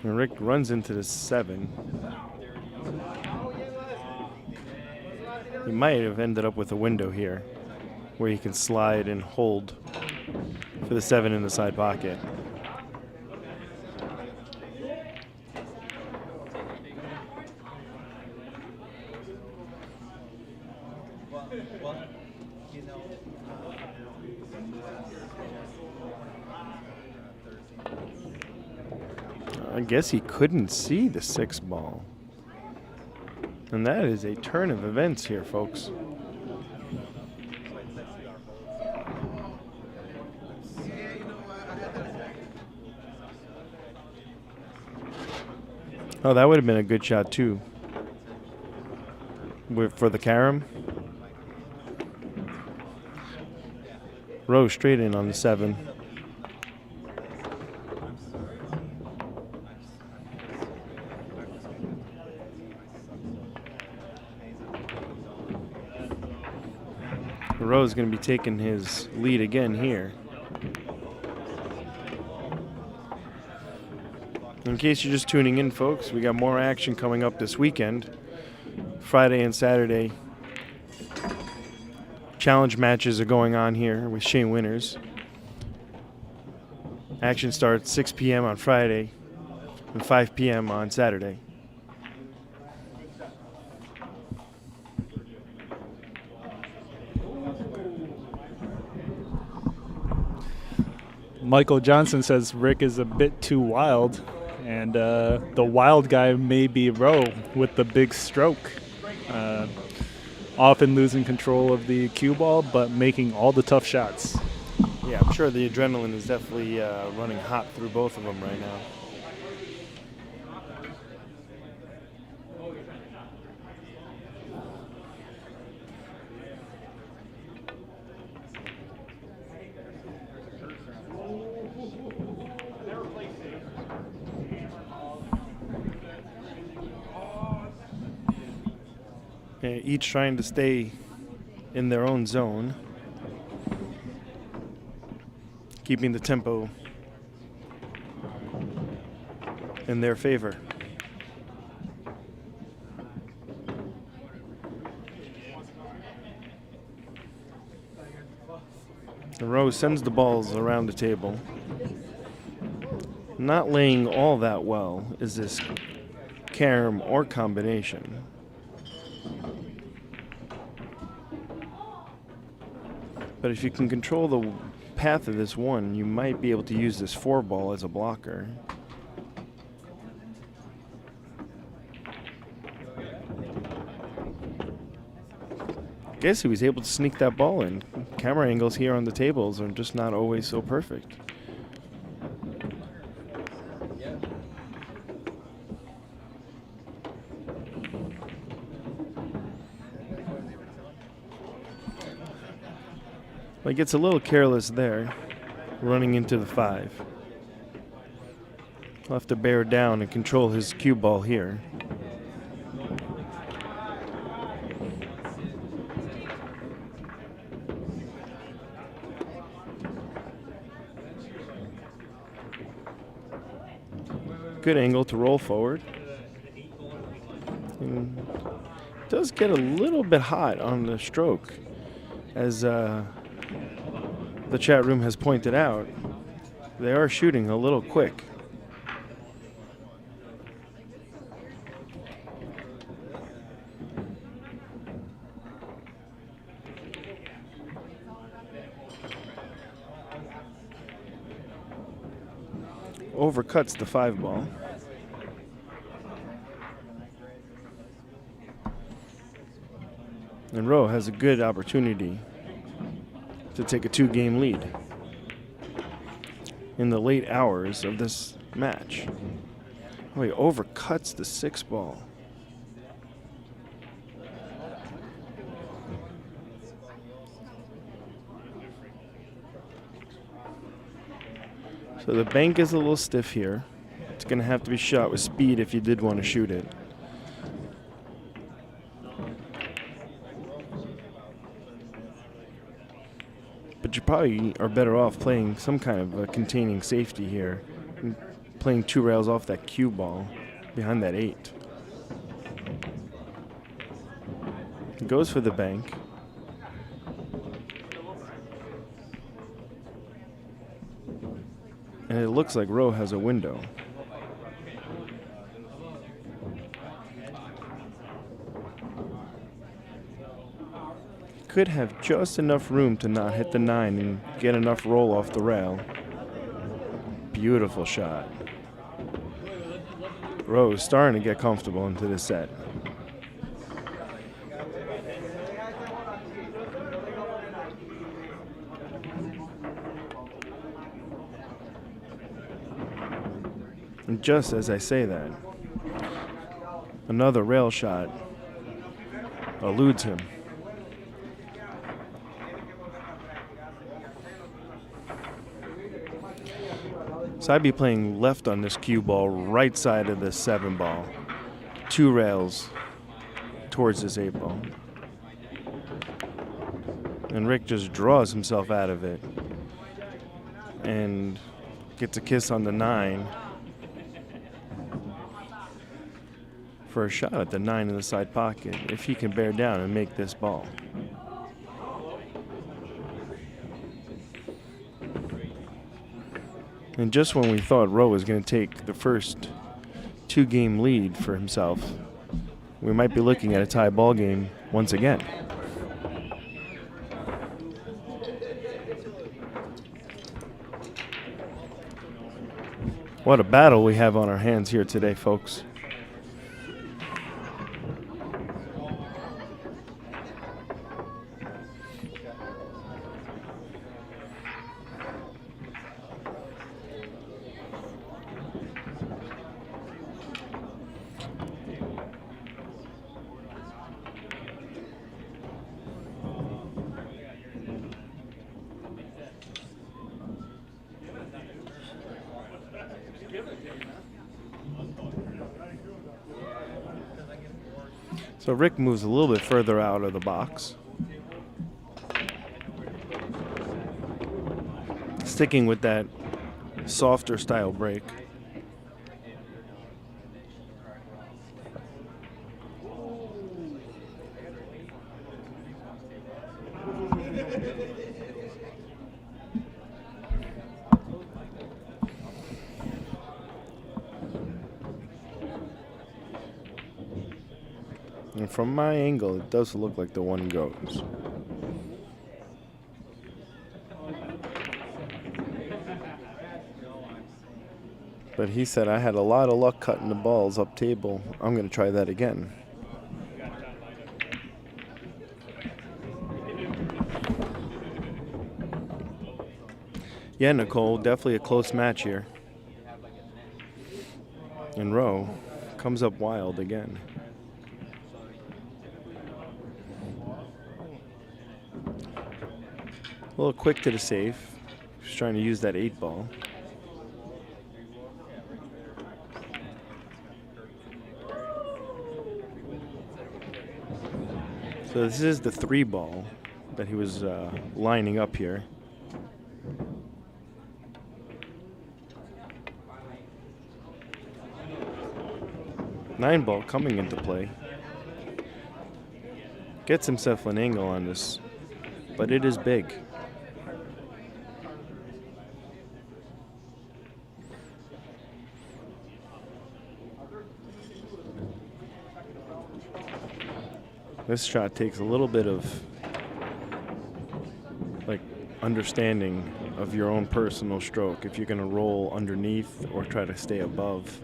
And Rick runs into the 7. He might have ended up with a window here where he can slide and hold for the 7 in the side pocket. I guess he couldn't see the 6 ball. And that is a turn of events here, folks. Oh, that would have been a good shot, too. for the carom. Rowe straight in on the 7. Rowe's going to be taking his lead again here. In case you're just tuning in, folks, we got more action coming up this weekend. Friday and Saturday. Challenge matches are going on here with Shane Winners. Action starts 6 p.m. on Friday and 5 p.m. on Saturday. Michael Johnson says Rick is a bit too wild, and the wild guy may be Rowe with the big stroke. Often losing control of the cue ball, but making all the tough shots. Yeah, I'm sure the adrenaline is definitely running hot through both of them right now. Each trying to stay in their own zone, keeping the tempo in their favor. And Rowe sends the balls around the table. Not laying all that well is this carom or combination. But if you can control the path of this one, you might be able to use this 4 ball as a blocker. I guess he was able to sneak that ball in. Camera angles here on the tables are just not always so perfect. But he gets a little careless there, running into the 5. He'll have to bear down and control his cue ball here. Good angle to roll forward. And does get a little bit hot on the stroke, as the chat room has pointed out. They are shooting a little quick. Overcuts the 5 ball. And Rowe has a good opportunity to take a 2-game lead in the late hours of this match. Oh, he overcuts the 6 ball. So the bank is a little stiff here. It's going to have to be shot with speed if you did want to shoot it. But you probably are better off playing some kind of a containing safety here. Playing 2 rails off that cue ball behind that 8. He goes for the bank. And it looks like Rowe has a window. Could have just enough room to not hit the 9 and get enough roll off the rail. Beautiful shot. Rowe starting to get comfortable into this set. And just as I say that, another rail shot eludes him. So I'd be playing left on this cue ball, right side of the 7 ball. 2 rails towards this 8 ball. And Rick just draws himself out of it and gets a kiss on the 9 for a shot at the 9 in the side pocket if he can bear down and make this ball. And just when we thought Rowe was going to take the first 2-game lead for himself, we might be looking at a tie ball game once again. What a battle we have on our hands here today, folks. So Rick moves a little bit further out of the box. Sticking with that softer style break. And from my angle, it does look like the 1 goes. But he said, I had a lot of luck cutting the balls up table. I'm going to try that again. Yeah, Nicole, definitely a close match here. And Rowe comes up wild again. A little quick to the safe. Just trying to use that 8 ball. So this is the 3 ball that he was lining up here. Nine ball coming into play. Gets himself an angle on this, but it is big. This shot takes a little bit of understanding of your own personal stroke, if you're going to roll underneath or try to stay above.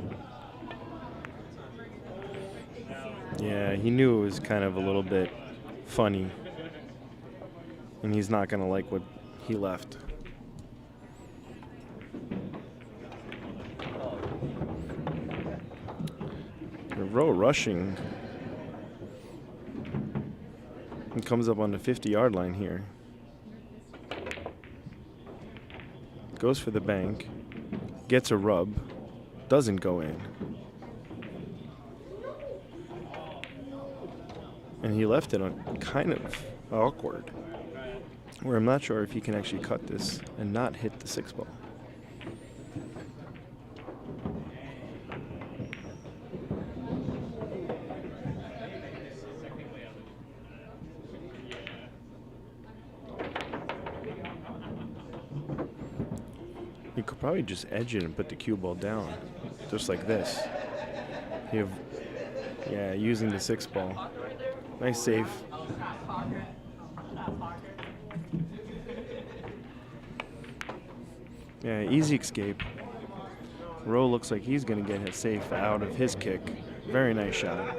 Yeah, he knew it was kind of a little bit funny, and he's not going to like what he left. The row rushing. He comes up on the 50-yard line here. Goes for the bank. Gets a rub. Doesn't go in. And he left it on kind of awkward, where I'm not sure if he can actually cut this and not hit the 6 ball. You could probably just edge it and put the cue ball down, just like this. Yeah, using the 6 ball. Nice save. Yeah, easy escape. Rowe looks like he's going to get his safe out of his kick. Very nice shot.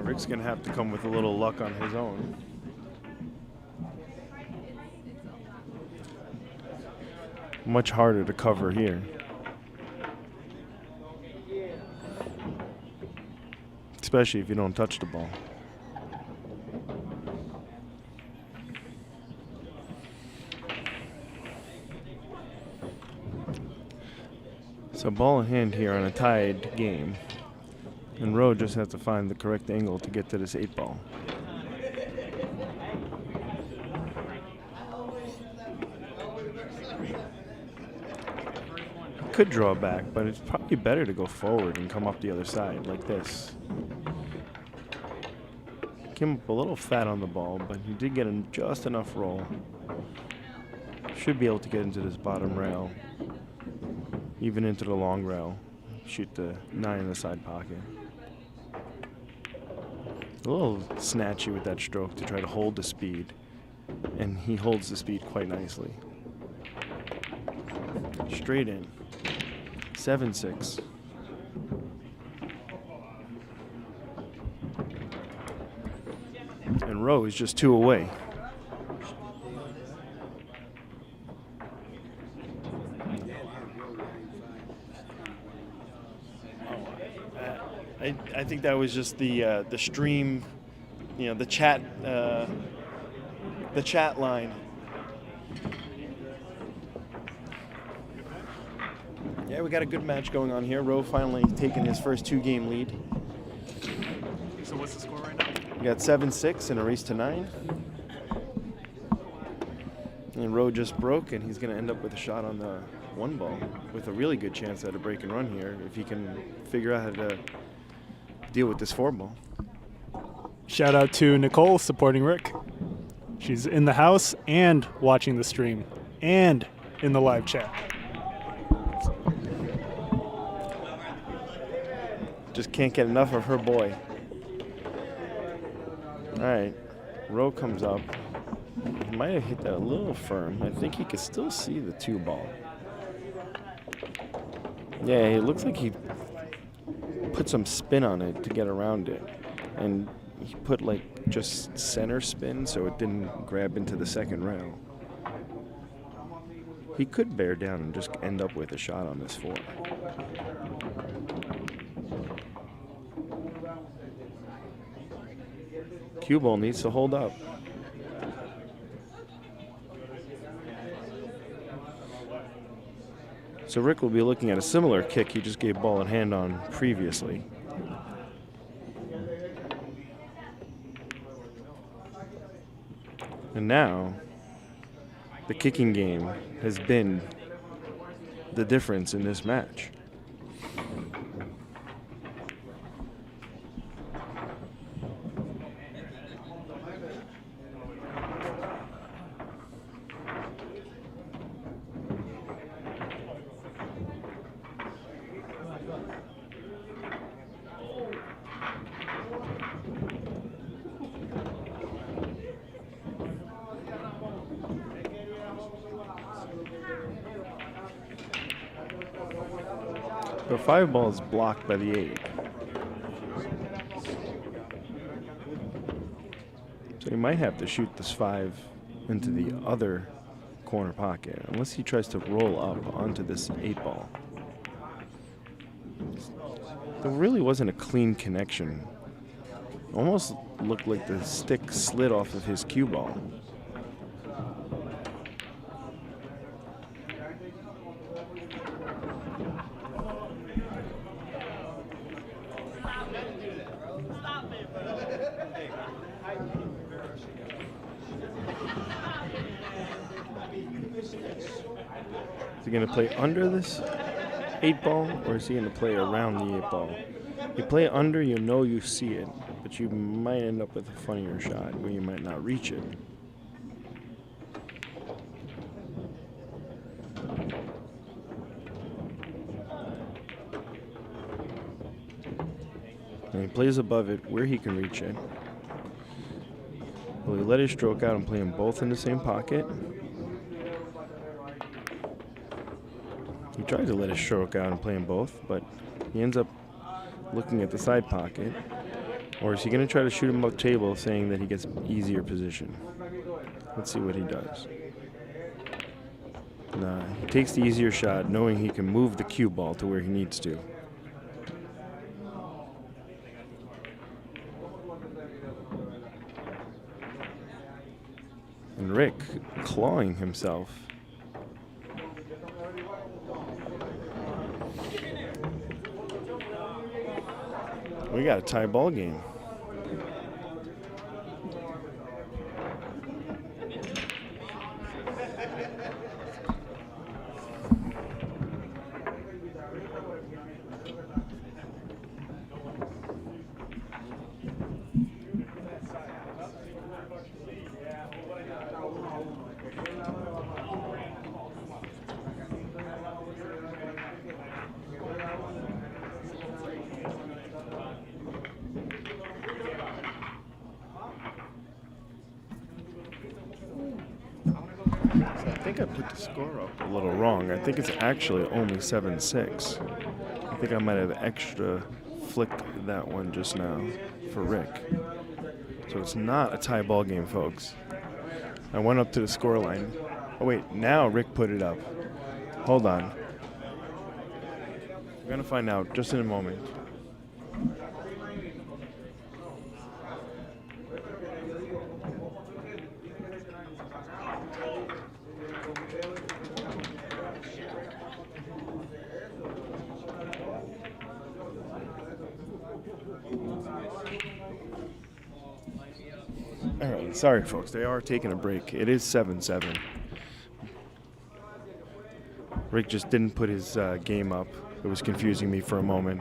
Rick's going to have to come with a little luck on his own. Much harder to cover here. Especially if you don't touch the ball. So ball in hand here on a tied game. And Rowe just has to find the correct angle to get to this 8-ball. Could draw back, but it's probably better to go forward and come up the other side like this. Came up a little fat on the ball, but he did get in just enough roll. Should be able to get into this bottom rail, even into the long rail. Shoot the 9 in the side pocket. A little snatchy with that stroke to try to hold the speed, and he holds the speed quite nicely. Straight in. 7-6. And Rowe is just 2 away. I think that was just the stream, you know, the chat line. Yeah, we got a good match going on here. Rowe finally taking his first 2-game lead. So what's the score right now? We got 7-6 in a race to 9. And Rowe just broke, and he's going to end up with a shot on the 1 ball with a really good chance at a break and run here if he can figure out how to deal with this 4 ball. Shout out to Nicole supporting Rick. She's in the house and watching the stream and in the live chat. Just can't get enough of her boy. All right, Rowe comes up. He might have hit that a little firm. I think he could still see the 2 ball. Yeah, it looks like he put some spin on it to get around it. And he put like just center spin so it didn't grab into the 2nd rail. He could bear down and just end up with a shot on this 4. Cue ball needs to hold up. So Rick will be looking at a similar kick he just gave ball in hand on previously. And now, the kicking game has been the difference in this match. The 5 ball is blocked by the 8. So he might have to shoot this 5 into the other corner pocket, unless he tries to roll up onto this 8 ball. There really wasn't a clean connection. Almost looked like the stick slid off of his cue ball. Is he going to play under this 8 ball, or is he going to play around the 8 ball? If you play under, you know you see it, but you might end up with a funnier shot where you might not reach it. And he plays above it where he can reach it. Will he let his stroke out and play them both in the same pocket? He tried to let his stroke out and play them both, but he ends up looking at the side pocket. Or is he going to try to shoot him up table, saying that he gets easier position? Let's see what he does. Nah, he takes the easier shot, knowing he can move the cue ball to where he needs to. And Rick clawing himself. We got a tie ball game. I think I put the score up a little wrong. I think it's actually only 7-6. I think I might have extra flicked that one just now for Rick. So it's not a tie ball game, folks. I went up to the score line. Oh wait, now Rick put it up. Hold on. We're gonna find out just in a moment. All right, sorry folks, they are taking a break. It is 7-7. Rick just didn't put his game up. It was confusing me for a moment.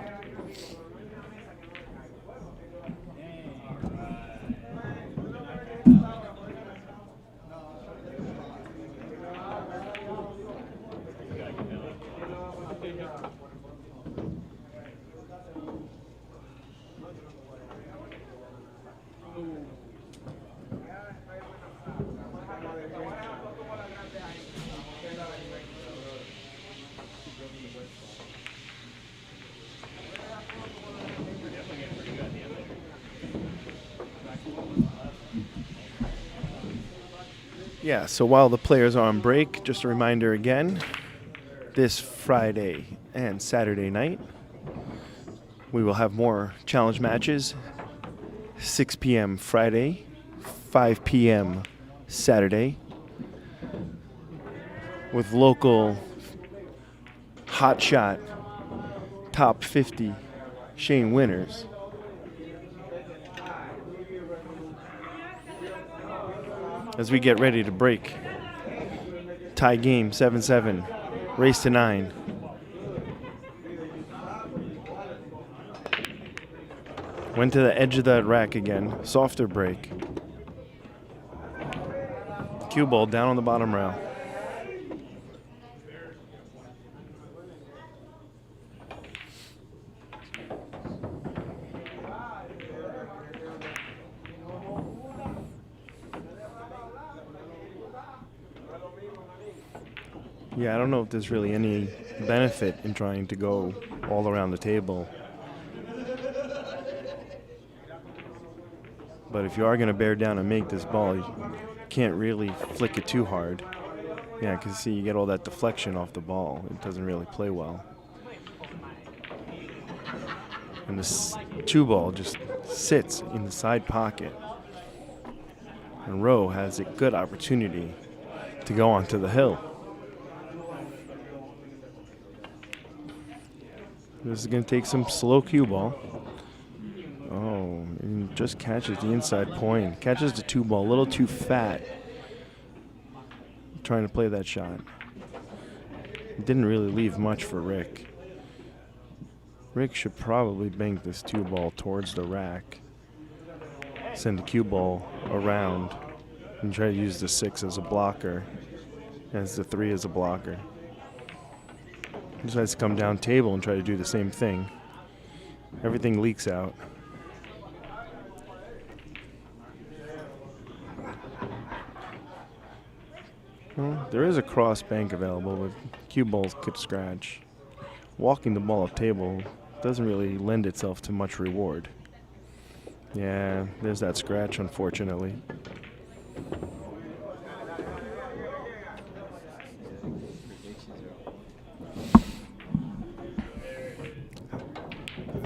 Yeah, so while the players are on break, just a reminder again, this Friday and Saturday night, we will have more challenge matches. 6 p.m. Friday, 5 p.m. Saturday, with local hotshot top 50 Shane winners. As we get ready to break. Tie game, 7-7. Race to 9. Went to the edge of that rack again. Softer break. Cue ball down on the bottom rail. Yeah, I don't know if there's really any benefit in trying to go all around the table. But if you are going to bear down and make this ball, you can't really flick it too hard. Yeah, because see, you get all that deflection off the ball. It doesn't really play well. And this 2-ball just sits in the side pocket. And Rowe has a good opportunity to go onto the hill. This is going to take some slow cue ball. Oh, and just catches the inside point. Catches the 2-ball a little too fat. Trying to play that shot. Didn't really leave much for Rick. Rick should probably bank this 2-ball towards the rack. Send the cue ball around and try to use the 6 as a blocker. As the 3 as a blocker. Decides to come down table and try to do the same thing. Everything leaks out. Well, there is a cross bank available, but cue balls could scratch. Walking the ball up table doesn't really lend itself to much reward. Yeah, there's that scratch, unfortunately.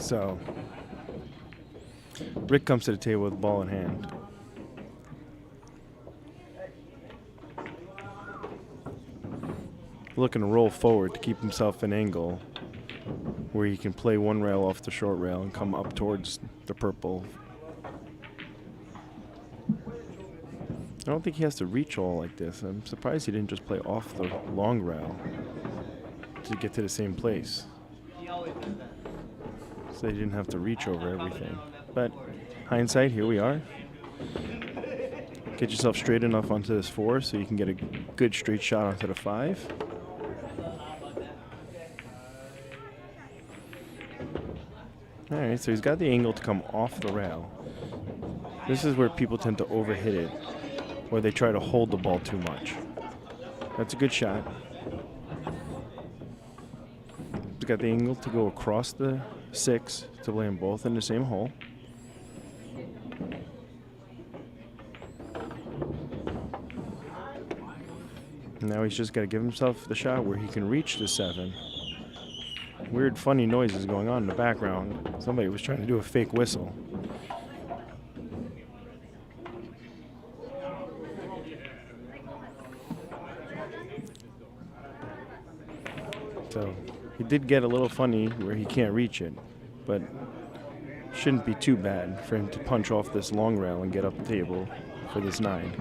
So Rick comes to the table with the ball in hand. Looking to roll forward to keep himself in angle where he can play one rail off the short rail and come up towards the purple. I don't think he has to reach all like this. I'm surprised he didn't just play off the long rail to get to the same place. So he didn't have to reach over everything. But hindsight, here we are. Get yourself straight enough onto this 4 so you can get a good straight shot onto the 5. All right, so he's got the angle to come off the rail. This is where people tend to overhit it, where they try to hold the ball too much. That's a good shot. He's got the angle to go across the 6 to lay them both in the same hole. Now he's just got to give himself the shot where he can reach the 7. Weird, funny noises going on in the background. Somebody was trying to do a fake whistle. So he did get a little funny where he can't reach it, but shouldn't be too bad for him to punch off this long rail and get up the table for this 9.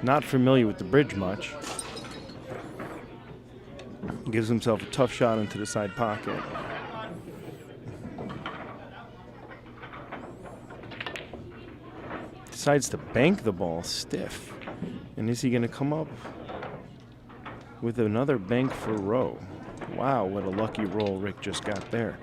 Not familiar with the bridge much. Gives himself a tough shot into the side pocket. Decides to bank the ball stiff. And is he going to come up with another bank for Rowe? Wow, what a lucky roll Rick just got there.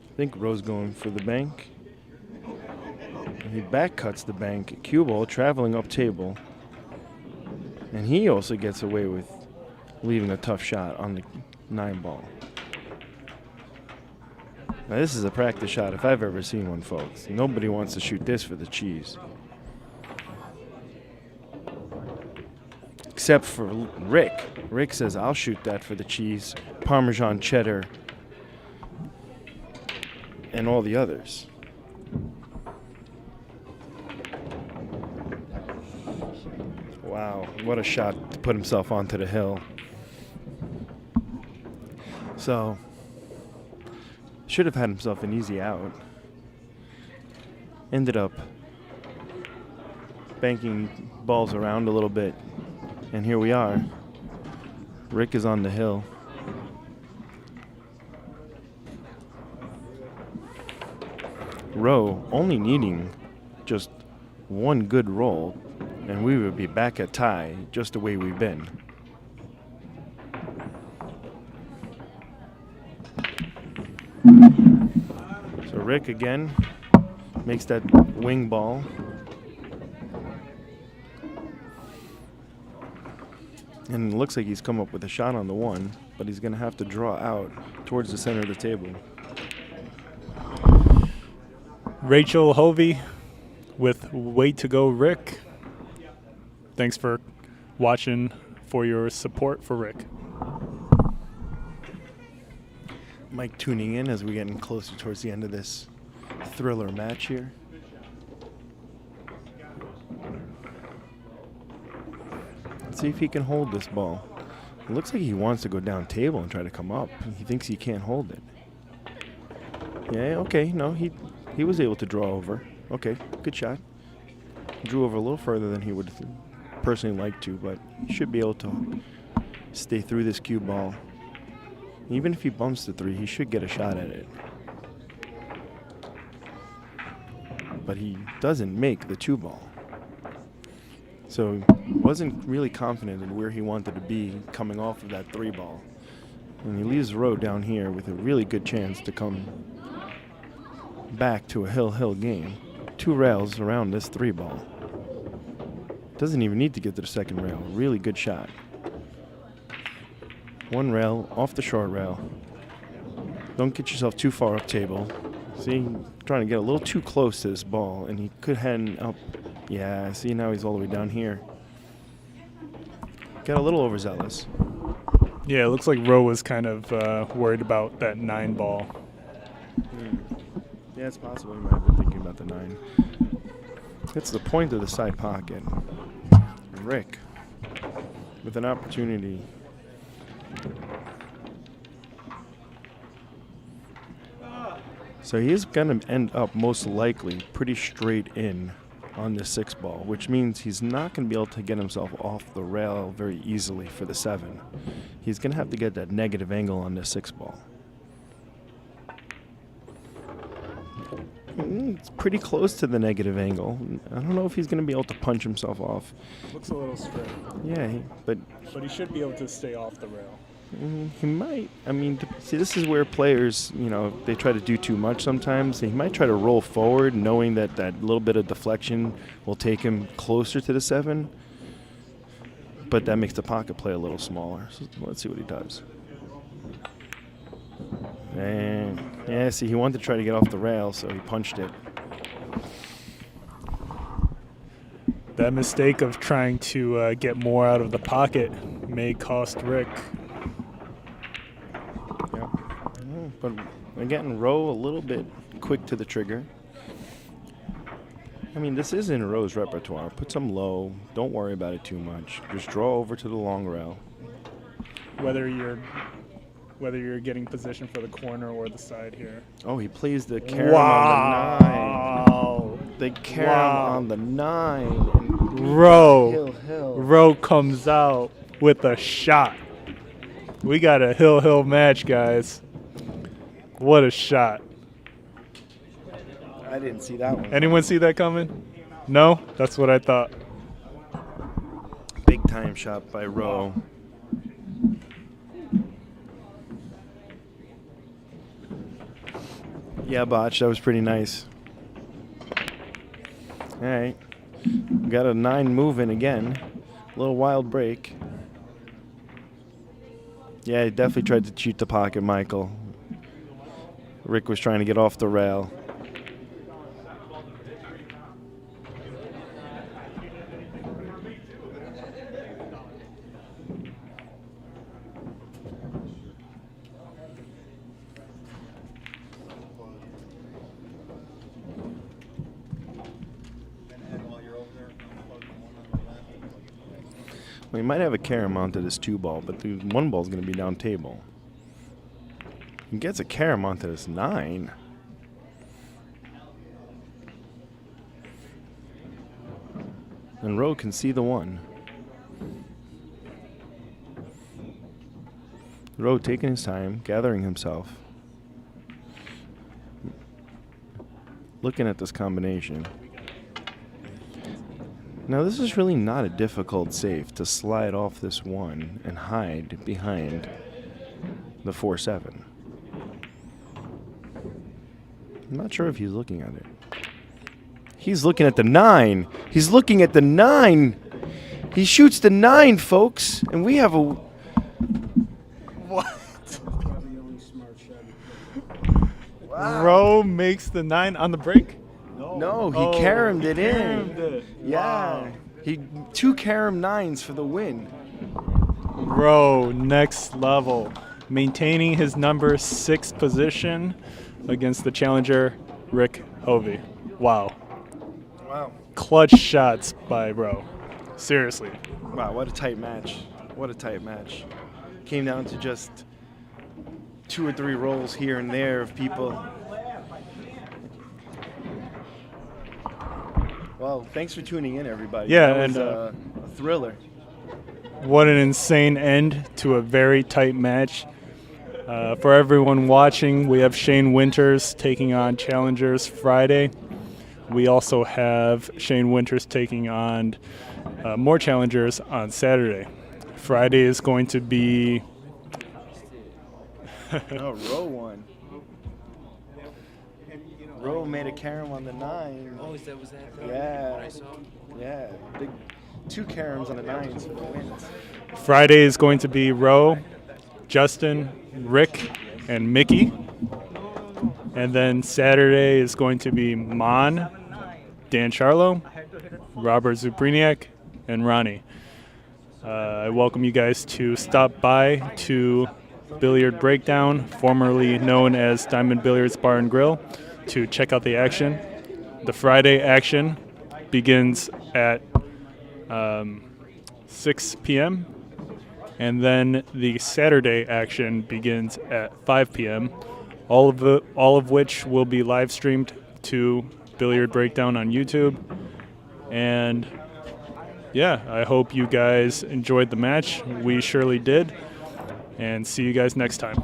I think Rowe's going for the bank. He back cuts the bank. Cue ball traveling up table. And he also gets away with leaving a tough shot on the 9 ball. Now this is a practice shot if I've ever seen one, folks. Nobody wants to shoot this for the cheese. Except for Rick. Rick says, I'll shoot that for the cheese, Parmesan cheddar, and all the others. Wow, what a shot to put himself onto the hill. So, should have had himself an easy out. Ended up banking balls around a little bit. And here we are. Rick is on the hill. Rowe only needing just one good roll, and we would be back at tie just the way we've been. So Rick again makes that wing ball. And it looks like he's come up with a shot on the 1, but he's going to have to draw out towards the center of the table. Rachel Hovey with Way to Go Rick. Thanks for watching, for your support for Rick. Mike tuning in as we're getting closer towards the end of this thriller match here. Let's see if he can hold this ball. It looks like he wants to go down table and try to come up. He thinks he can't hold it. Yeah, okay, no, he was able to draw over. Okay, good shot. Drew over a little further than he would personally like to, but he should be able to stay through this cue ball. Even if he bumps the 3, he should get a shot at it. But he doesn't make the 2 ball. So he wasn't really confident in where he wanted to be coming off of that 3 ball. And he leaves Rowe down here with a really good chance to come back to a hill-hill game. 2 rails around this 3 ball. Doesn't even need to get to the second rail. Really good shot. 1 rail off the short rail. Don't get yourself too far up table. See, trying to get a little too close to this ball, and he could head up. Yeah, see, now he's all the way down here. Got a little overzealous. Yeah, it looks like Rowe was kind of worried about that 9 ball. Yeah, it's possible he might have been thinking about the 9. It's the point of the side pocket. Rick with an opportunity. So he is going to end up most likely pretty straight in on the 6 ball, which means he's not going to be able to get himself off the rail very easily for the 7. He's going to have to get that negative angle on the 6 ball. It's pretty close to the negative angle. I don't know if he's going to be able to punch himself off. Looks a little straight. Yeah, but he should be able to stay off the rail. He might. I mean, see, this is where players, they try to do too much sometimes. He might try to roll forward knowing that that little bit of deflection will take him closer to the 7. But that makes the pocket play a little smaller. So let's see what he does. And, yeah, see, he wanted to try to get off the rail, so he punched it. That mistake of trying to get more out of the pocket may cost Rick. Yeah. But, again, Rowe a little bit quick to the trigger. I mean, this is in Rowe's repertoire. Put some low. Don't worry about it too much. Just draw over to the long rail. Whether you're getting position for the corner or the side here. Oh, he plays the carom on the 9. The carom on the 9. Rowe comes out with a shot. We got a hill match, guys. What a shot. I didn't see that one. Anyone see that coming? No? That's what I thought. Big time shot by Rowe. Yeah, Botch, that was pretty nice. All right. Got a 9 moving again. A little wild break. Yeah, he definitely tried to cheat the pocket, Michael. Rick was trying to get off the rail. We might have a carom onto this 2 ball, but the 1 ball is going to be down table. He gets a carom onto this 9. And Rowe can see the 1. Rowe taking his time, gathering himself. Looking at this combination. Now this is really not a difficult save to slide off this 1 and hide behind the 4-7. I'm not sure if he's looking at it. He's looking at the 9. He's looking at the 9. He shoots the 9, folks, and we have a... What? Wow. Rowe makes the 9 on the break? No, he caromed it in. Yeah. Wow. He 2 carom 9s for the win. Rowe, next level. Maintaining his number 6 position against the challenger, Rick Hovey. Wow. Wow. Clutch shots by Rowe. Seriously. Wow, what a tight match. What a tight match. Came down to just 2 or 3 rolls here and there of people. Well, thanks for tuning in, everybody. Yeah, that was and a thriller. What an insane end to a very tight match. For everyone watching, we have Shane Winters taking on challengers Friday. We also have Shane Winters taking on more challengers on Saturday. Friday is going to be... Rowe won. Rowe made a carom on the 9. Oh, was that Yeah. what I saw? Yeah. Big 2 caroms on the 9s for the wins. Friday is going to be Rowe, Justin, Rick, and Mickey. And then Saturday is going to be Mon, Dan Sharlow, Robert Czupryniak, and Ronnie. I welcome you guys to stop by to Billiard Breakdown, formerly known as Diamond Billiards Bar and Grill, to check out the action. The Friday action begins at 6 p.m. and then the Saturday action begins at 5 p.m. All of which will be live streamed to Billiard Breakdown on YouTube. And yeah, I hope you guys enjoyed the match. We surely did. And see you guys next time.